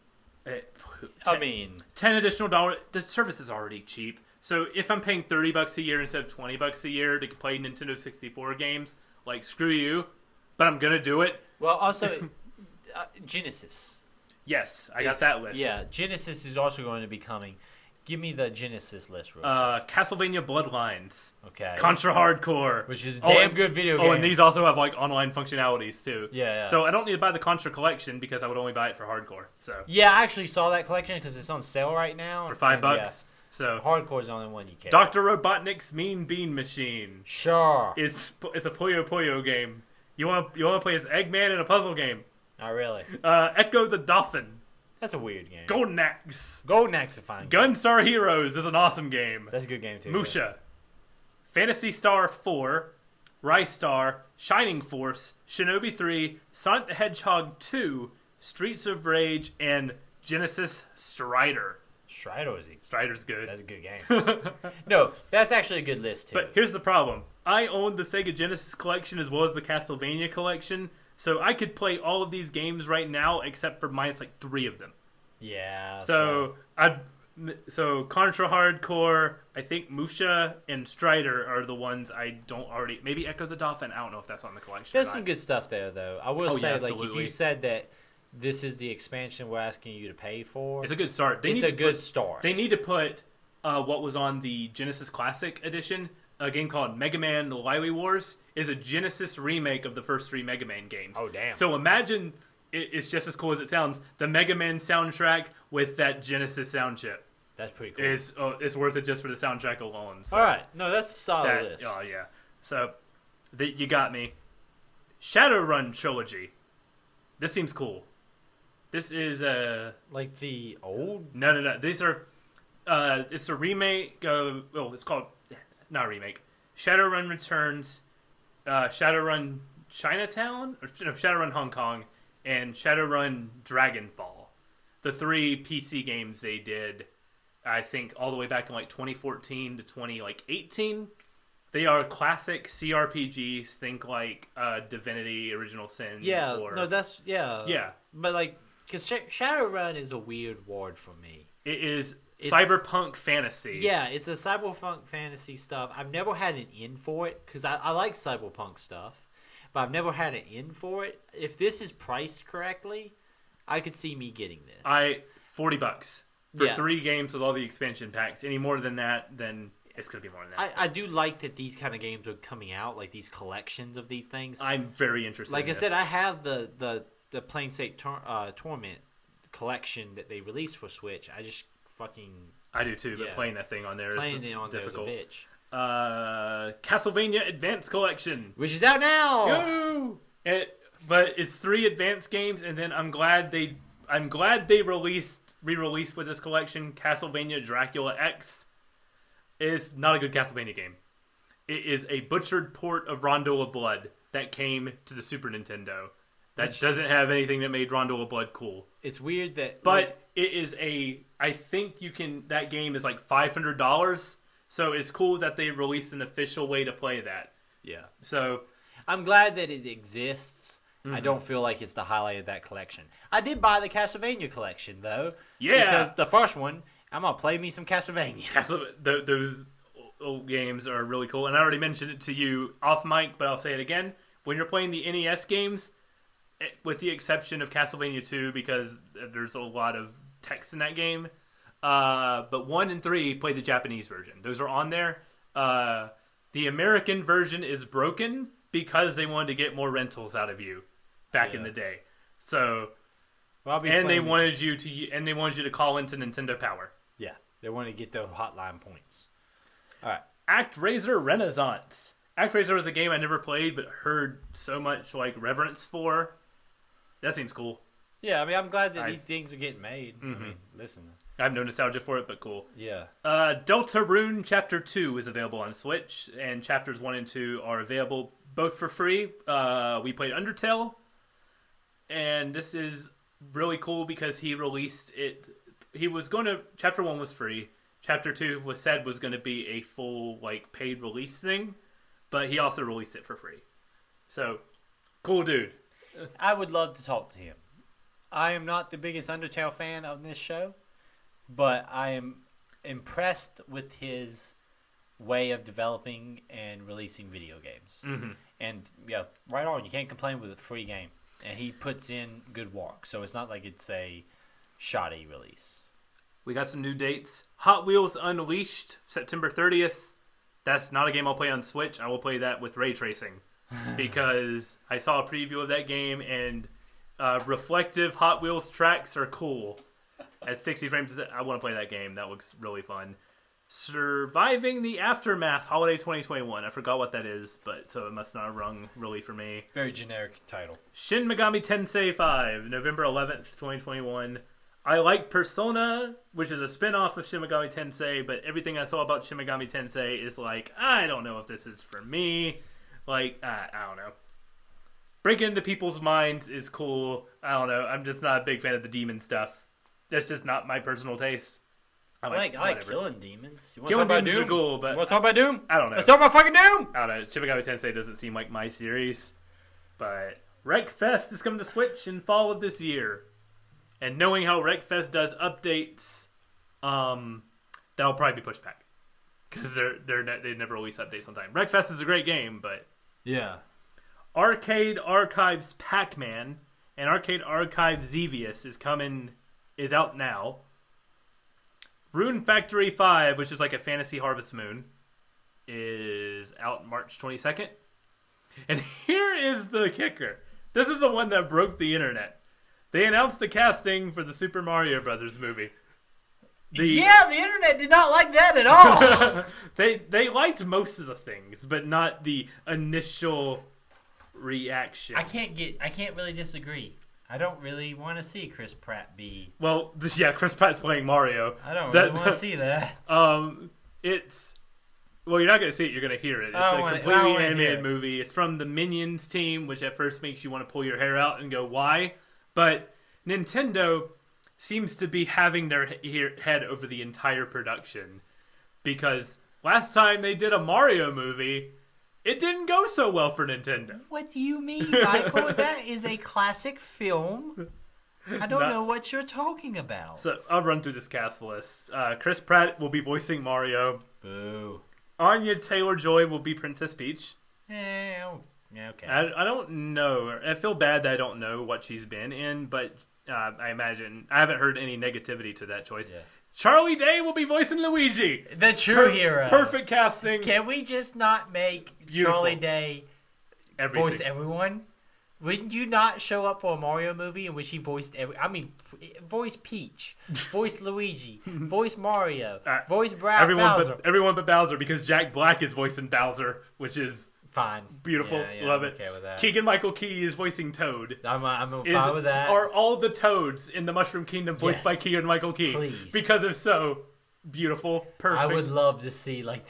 $10 additional. The service is already cheap. So if I'm paying $30 a year instead of $20 a year to play Nintendo 64 games, like screw you, but I'm gonna do it. Well, also Genesis. Yes, I got that list. Yeah, Genesis is also going to be coming. Give me the Genesis list real quick. Castlevania Bloodlines. Okay. Contra Hardcore. Which is a damn good video game. Oh, and these also have like online functionalities too. Yeah. So I don't need to buy the Contra collection because I would only buy it for Hardcore. So yeah, I actually saw that collection because it's on sale right now. For $5. Yeah. So Hardcore's the only one you care. Dr. Robotnik's Mean Bean Machine. Sure. It's a Puyo Puyo game. You want to play as Eggman in a puzzle game. Not really. Echo the Dolphin. That's a weird game. Golden Axe. Golden Axe is a fine game. Gunstar Heroes is an awesome game. That's a good game too. Musha. Phantasy Star 4. Rice Star. Shining Force. Shinobi 3. Sonic the Hedgehog 2. Streets of Rage. And Genesis Strider. Strider's good. That's a good game. No, that's actually a good list too. But here's the problem. I own the Sega Genesis collection as well as the Castlevania collection. So I could play all of these games right now except for minus like 3 of them. Yeah. So Contra Hardcore, I think Musha and Strider are the ones I don't already. Maybe Echo the Dolphin. I don't know if that's on the collection. There's some good stuff there though. I will say, like, if you said that this is the expansion we're asking you to pay for, it's a good start. It's a good start. They need to put what was on the Genesis Classic Edition. A game called Mega Man: The Wily Wars is a Genesis remake of the first 3 Mega Man games. Oh, damn. So imagine it's just as cool as it sounds. The Mega Man soundtrack with that Genesis sound chip. That's pretty cool. It's worth it just for the soundtrack alone. So all right. No, that's a solid list. Oh, yeah. So you got me. Shadowrun Trilogy. This seems cool. This is like the old? No. These are it's a remake. It's called not a remake. Shadowrun Returns, Shadowrun Chinatown, Shadowrun Hong Kong, and Shadowrun Dragonfall. The 3 PC games they did, I think, all the way back in like 2014 to 2018. They are classic CRPGs. Think like Divinity, Original Sin. Yeah. Or, Yeah. But like, because Shadowrun is a weird word for me. It is cyberpunk fantasy. Yeah, it's a cyberpunk fantasy stuff. I've never had an in for it because I like cyberpunk stuff, but I've never had an in for it. If this is priced correctly, I could see me getting this. $40 for 3 games with all the expansion packs. Any more than that, then it's going to be more than that. I do like that these kind of games are coming out, like these collections of these things. I'm very interested Like in I this. said, I have the Plain State Torment collection that they released for Switch. I just fucking... I do too, but playing that thing on there is difficult. There is a bitch. Castlevania Advance Collection. Which is out now! Go! But it's 3 advanced games, and then I'm glad they re-released with this collection Castlevania Dracula X. Is not a good Castlevania game. It is a butchered port of Rondo of Blood that came to the Super Nintendo. That doesn't have anything that made Rondo of Blood cool. It's weird that... But it is I think you can... That game is like $500. So it's cool that they released an official way to play that. Yeah. So... I'm glad that it exists. Mm-hmm. I don't feel like it's the highlight of that collection. I did buy the Castlevania collection, though. Yeah. Because the first one, I'm going to play me some Castlevania. Those old games are really cool. And I already mentioned it to you off mic, but I'll say it again. When you're playing the NES games... with the exception of Castlevania 2, because there's a lot of text in that game. But 1 and 3 play the Japanese version. Those are on there. The American version is broken because they wanted to get more rentals out of you back in the day. So, they wanted you to call into Nintendo Power. Yeah, they want to get the hotline points. All right, ActRaiser Renaissance. ActRaiser was a game I never played, but heard so much like reverence for. That seems cool. Yeah, I mean, I'm glad that these things are getting made. I Mm-hmm. mean, listen. I have no nostalgia for it, but cool. Yeah. Deltarune Chapter 2 is available on Switch, and Chapters 1 and 2 are available both for free. We played Undertale, and this is really cool because he released it. He was going to... Chapter 1 was free. Chapter 2 was going to be a full, like, paid release thing, but he also released it for free. So, cool dude. I would love to talk to him. I am not the biggest Undertale fan of this show, but I am impressed with his way of developing and releasing video games. Mm-hmm. And, yeah, right on. You can't complain with a free game. And he puts in good work, so it's not like it's a shoddy release. We got some new dates. Hot Wheels Unleashed, September 30th. That's not a game I'll play on Switch. I will play that with ray tracing because I saw a preview of that game, and reflective Hot Wheels tracks are cool. At 60 frames, I want to play that game. That looks really fun. Surviving the Aftermath, Holiday 2021. I forgot what that is, but so it must not have rung really for me. Very generic title. Shin Megami Tensei 5, November 11th, 2021. I like Persona, which is a spin-off of Shin Megami Tensei, but everything I saw about Shin Megami Tensei is like, I don't know if this is for me. Like, I don't know. Break into people's minds is cool. I don't know. I'm just not a big fan of the demon stuff. That's just not my personal taste. I like killing demons. You want Killing to talk about demons Doom? are cool, but You want to talk about Doom? I don't know. Let's talk about fucking Doom! I don't know. Shin Megami Tensei doesn't seem like my series. But Wreckfest is coming to Switch in fall of this year. And knowing how Wreckfest does updates, that'll probably be pushed back. Because they never release updates on time. Wreckfest is a great game, but... Yeah. Arcade Archives Pac-Man and Arcade Archives Xevious is out now. Rune Factory 5, which is like a fantasy Harvest Moon, is out March 22nd. And here is the kicker. This is the one that broke the internet. They announced the casting for the Super Mario Brothers movie. The internet did not like that at all. They liked most of the things, but not the initial reaction. I can't really disagree. I don't really want to see Chris Pratt be... Well, yeah, Chris Pratt's playing Mario. I don't really want to see that. It's... Well, you're not going to see it, you're going to hear it. It's a completely animated movie. It's from the Minions team, which at first makes you want to pull your hair out and go, why? But Nintendo seems to be having their head over the entire production. Because last time they did a Mario movie... It didn't go so well for Nintendo. What do you mean, Michael? That is a classic film. I don't know what you're talking about. So I'll run through this cast list. Chris Pratt will be voicing Mario. Boo. Anya Taylor-Joy will be Princess Peach. Yeah, okay. I don't know. I feel bad that I don't know what she's been in, but I imagine... I haven't heard any negativity to that choice. Yeah. Charlie Day will be voicing Luigi. The true hero. Perfect casting. Can we just not make Beautiful. Charlie Day voice everyone? Wouldn't you not show up for a Mario movie in which he voiced voice Peach, voice Luigi, voice Mario, voice Bowser. Everyone but Bowser, because Jack Black is voicing Bowser, which is... Fine. Beautiful. Yeah, Love I'm it. okay with that. Keegan-Michael Key is voicing Toad. I'm fine with that. Are all the Toads in the Mushroom Kingdom voiced by Keegan-Michael Key? Please. Because if so, beautiful, perfect. I would love to see, like,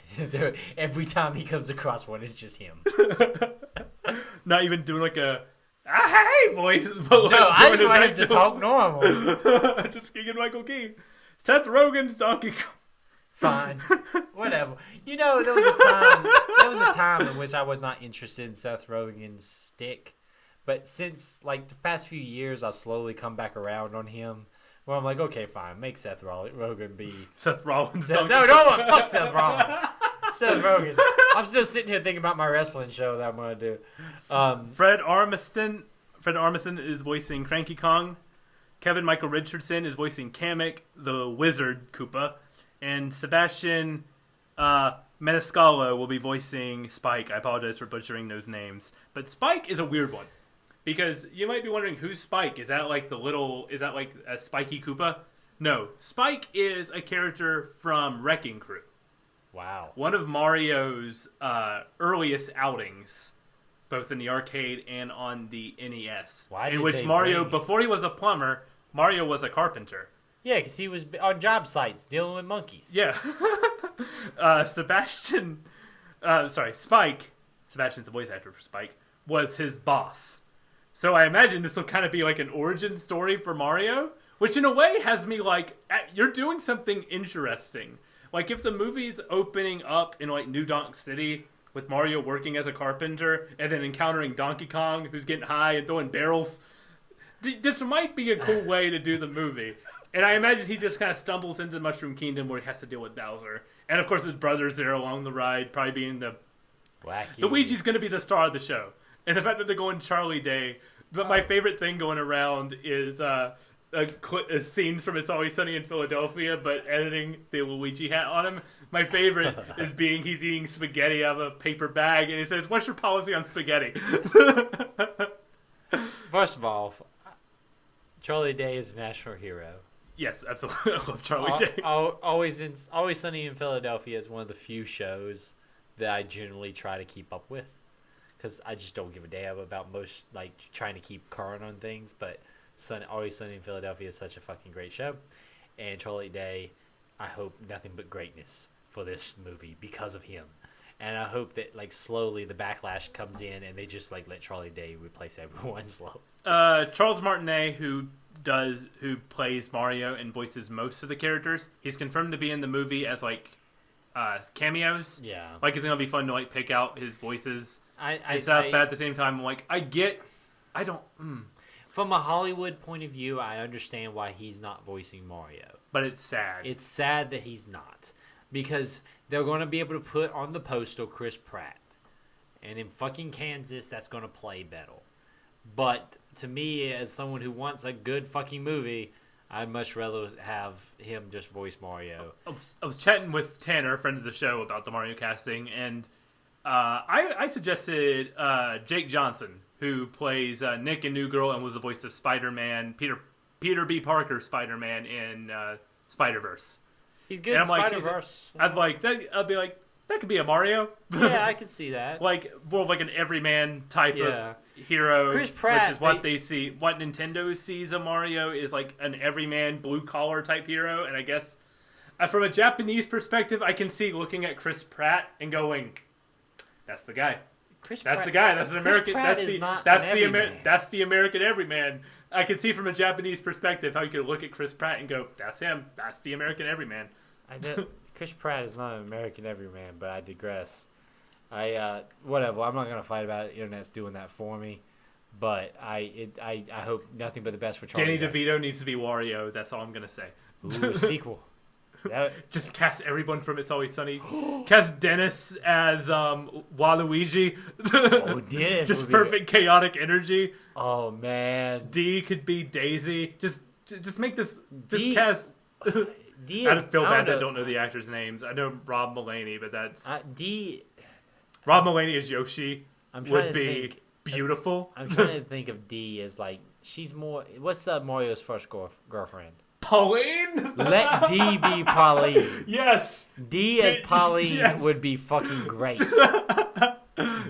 every time he comes across one, it's just him. Not even doing like a, hey, voice. But no, I just want him to talk normal. Just Keegan-Michael Key. Seth Rogen's Donkey Kong. Fine. Whatever. You know, there was a time in which I was not interested in Seth Rogen's stick. But since, like, the past few years, I've slowly come back around on him. Where I'm like, okay, fine. Make Seth Rogen be... Seth Rollins. Fuck Seth Rollins. Seth Rogen. I'm still sitting here thinking about my wrestling show that I'm going to do. Fred Armisen is voicing Cranky Kong. Kevin Michael Richardson is voicing Kamek, the Wizard Koopa. And Sebastian Maniscalco will be voicing Spike. I apologize for butchering those names. But Spike is a weird one. Because you might be wondering, who's Spike? Is that like a Spiky Koopa? No. Spike is a character from Wrecking Crew. Wow. One of Mario's earliest outings both in the arcade and on the NES. Why in did which they Mario, bring- before he was a plumber, Mario was a carpenter. Yeah, because he was on job sites dealing with monkeys. Yeah. Spike, Sebastian's the voice actor for Spike, was his boss. So I imagine this will kind of be like an origin story for Mario, which in a way has me like, you're doing something interesting. Like if the movie's opening up in like New Donk City with Mario working as a carpenter and then encountering Donkey Kong who's getting high and throwing barrels, this might be a cool way to do the movie. And I imagine he just kind of stumbles into the Mushroom Kingdom where he has to deal with Bowser. And of course his brother's there along the ride, probably being the... Wacky. Luigi's going to be the star of the show. And the fact that they're going Charlie Day. But my favorite thing going around is scenes from It's Always Sunny in Philadelphia, but editing the Luigi hat on him. My favorite is he's eating spaghetti out of a paper bag, and he says, "What's your policy on spaghetti?" First of all, Charlie Day is a national hero. Yes, absolutely. I love Charlie Day. Always Sunny in Philadelphia is one of the few shows that I generally try to keep up with, because I just don't give a damn about most, like, trying to keep current on things. But Always Sunny in Philadelphia is such a fucking great show, and Charlie Day, I hope nothing but greatness for this movie because of him. And I hope that, like, slowly the backlash comes in and they just, like, let Charlie Day replace everyone slow. Charles Martinet, who plays Mario and voices most of the characters, he's confirmed to be in the movie as, like, cameos. Yeah. Like, it's going to be fun to, like, pick out his voices and stuff. But at the same time, I'm like, From a Hollywood point of view, I understand why he's not voicing Mario. But it's sad. It's sad that he's not. Because they're going to be able to put on the postal Chris Pratt. And in fucking Kansas, that's going to play better. But to me, as someone who wants a good fucking movie, I'd much rather have him just voice Mario. I was chatting with Tanner, a friend of the show, about the Mario casting, and I suggested Jake Johnson, who plays Nick in New Girl and was the voice of Spider-Man, Peter B. Parker Spider-Man in Spider-Verse. He's good in Spider-Verse. I'd be like, that could be a Mario. Yeah, I could see that. Like, more of like an everyman type of hero. Chris Pratt, which is what they see. What Nintendo sees of Mario is like an everyman, blue-collar type hero. And I guess from a Japanese perspective, I can see looking at Chris Pratt and going, that's the guy. That's the guy. That's an American. That's the American everyman. I can see from a Japanese perspective how you could look at Chris Pratt and go, "That's him. That's the American everyman." Chris Pratt is not an American everyman, but I digress. Whatever. I'm not gonna fight about it. The internet's doing that for me, but I hope nothing but the best for Charlie. Danny DeVito needs to be Wario. That's all I'm gonna say. Ooh, sequel. Just cast everyone from It's Always Sunny. Cast Dennis as Waluigi. Oh, Dennis. Just perfect chaotic energy. Oh man. D could be Daisy. Just make this. Just cast. D I feel bad that I don't know the actors' names. I know Rob Mulaney, but that's D. Rob Mulaney as Yoshi would be think, beautiful. I'm trying to think of D as like she's more. What's Mario's first girlfriend? Pauline? Let D be Pauline. Yes. D as Pauline would be fucking great.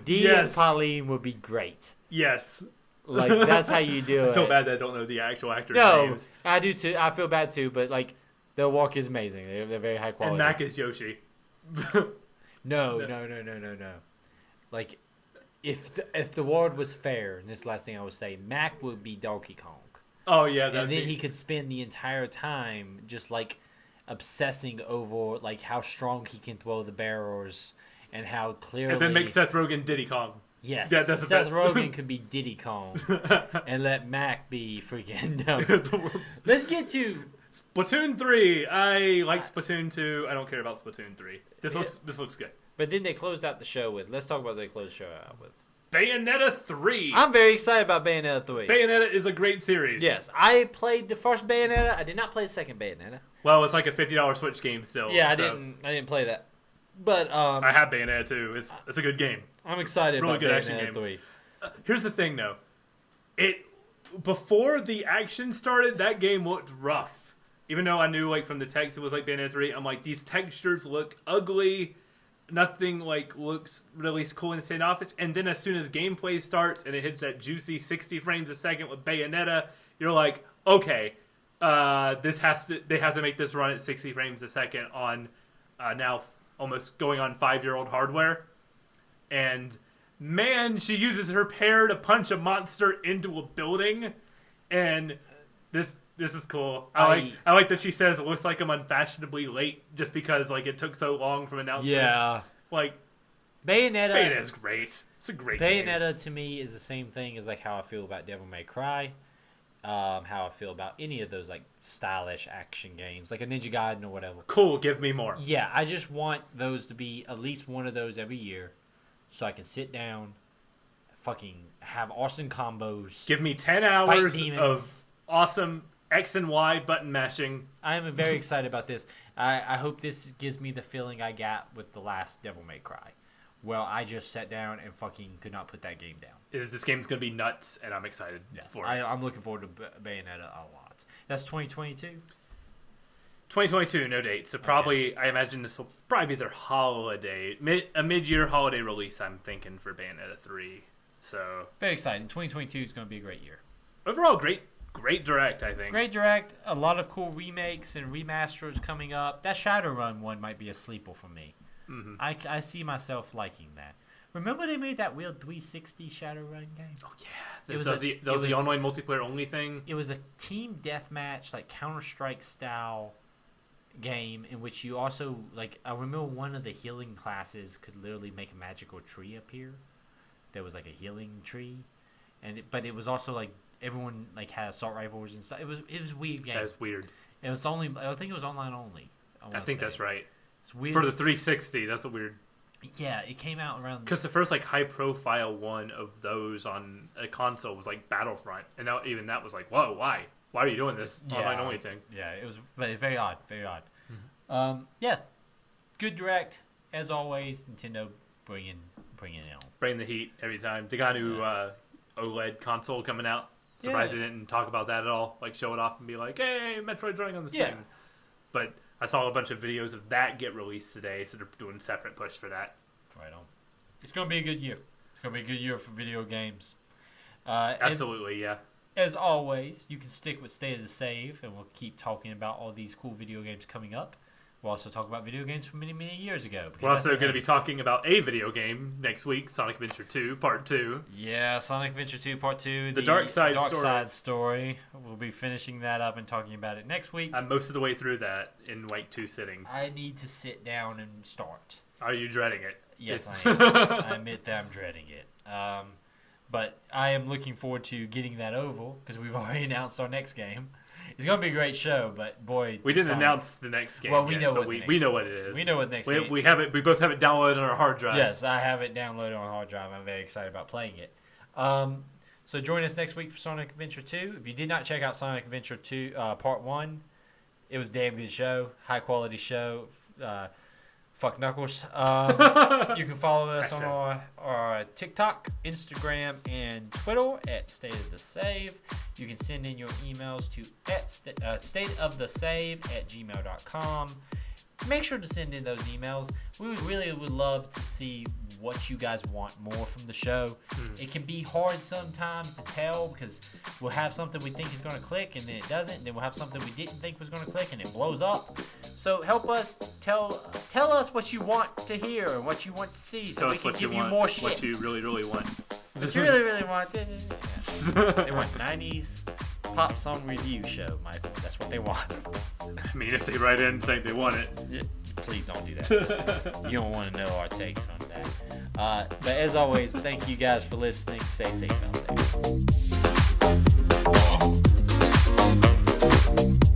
D as Pauline would be great. Yes. Like, that's how you do it. I feel bad that I don't know the actual actors' names. No, I do too. I feel bad too, but like, their walk is amazing. They're very high quality. And Mac is Yoshi. No. Like, if the world was fair, and this is the last thing I would say, Mac would be Donkey Kong. Oh yeah, and then he could spend the entire time just like obsessing over like how strong he can throw the barrels and how clearly. And then make Seth Rogen Diddy Kong. Yes, yeah, Seth Rogen could be Diddy Kong, and let Mac be freaking. Let's get to Splatoon 3. I like Splatoon 2. I don't care about Splatoon 3. This looks good. But then they closed out the show with. Let's talk about what they closed the show out with. Bayonetta 3. I'm very excited about Bayonetta 3. Bayonetta is a great series. Yes, I played the first Bayonetta. I did not play the second Bayonetta. Well, it's like a $50 Switch game still. Yeah, I didn't play that. But I have Bayonetta 2. It's a good game. I'm excited really about good Bayonetta action game. 3. Here's the thing though. Before the action started, that game looked rough. Even though I knew like from the text it was like Bayonetta 3, I'm like, these textures look ugly. nothing like looks really cool and standoffish. And then as soon as gameplay starts and it hits that juicy 60 frames a second with Bayonetta, you're like, okay, they have to make this run at 60 frames a second on now almost going on 5-year-old hardware. And man, she uses her pair to punch a monster into a building, and this is cool. I like that she says it looks like I'm unfashionably late just because like it took so long from announcement. Yeah, like Bayonetta's great. It's a great game. Bayonetta to me is the same thing as like how I feel about Devil May Cry, how I feel about any of those like stylish action games, like a Ninja Gaiden or whatever. Cool, give me more. Yeah, I just want those to be at least one of those every year, so I can sit down, fucking have awesome combos. Give me 10 hours of awesome X and Y button mashing. I am very excited about this. I hope this gives me the feeling I got with the last Devil May Cry. Well, I just sat down and fucking could not put that game down. This game's going to be nuts, and I'm excited for it. I'm looking forward to Bayonetta a lot. That's 2022? 2022, no date. So probably, I imagine this will probably be their holiday, a mid-year holiday release, I'm thinking, for Bayonetta 3. So very exciting. 2022 is going to be a great year. Overall, great direct, I think. Great direct. A lot of cool remakes and remasters coming up. That Shadowrun one might be a sleeper for me. Mm-hmm. I see myself liking that. Remember they made that weird 360 Shadowrun game? Oh yeah, that was the online multiplayer only thing. It was a team deathmatch, like Counter-Strike style game in which you also like. I remember one of the healing classes could literally make a magical tree appear. There was like a healing tree, but it was also like everyone like had assault rifles and stuff. It was a weird game. That's weird. It was only. I think it was online only. I think that's right. It's weird for the 360. That's a weird. Yeah, it came out around because the first like high profile one of those on a console was like Battlefront, and now even that was like, whoa, why are you doing this online only thing? Yeah, it was very odd, very odd. Mm-hmm. Yeah, good direct as always. Nintendo bringing it on. Bring the heat every time. The guy who OLED console coming out. Surprised they didn't talk about that at all. Like show it off and be like, hey, Metroid Dread on this thing. But I saw a bunch of videos of that get released today, so they're doing separate push for that. Right on. It's going to be a good year. It's going to be a good year for video games. Absolutely, yeah. As always, you can stick with State of the Save, and we'll keep talking about all these cool video games coming up. We'll also talk about video games from many, many years ago. We're also going to be talking about a video game next week, Sonic Adventure 2, Part 2. Yeah, Sonic Adventure 2, Part 2. The Dark Side Story. We'll be finishing that up and talking about it next week. I'm most of the way through that in like 2 sittings. I need to sit down and start. Are you dreading it? Yes, I am. I admit that I'm dreading it. But I am looking forward to getting that over because we've already announced our next game. It's going to be a great show, but boy... We didn't announce the next game Well, we know what it is. We know what the next game is. We both have it downloaded on our hard drives. Yes, I have it downloaded on a hard drive. I'm very excited about playing it. So join us next week for Sonic Adventure 2. If you did not check out Sonic Adventure 2 Part 1, it was a damn good show. High-quality show. Fuck Knuckles. You can follow us on our TikTok, Instagram, and Twitter at State of the Save. You can send in your emails to stateofthesave@gmail.com. Make sure to send in those emails. We would love to see what you guys want more from the show. It can be hard sometimes to tell because we'll have something we think is going to click and then it doesn't. And then we'll have something we didn't think was going to click and it blows up. So help us tell us what you want to hear and what you want to see so we can give you more shit. What you really, really want. What you really, really want. They want 90s pop song review show, Michael. That's what they want. I mean, if they write in saying they want it. Please don't do that. You don't want to know our takes on that. But as always, thank you guys for listening. Stay safe out there.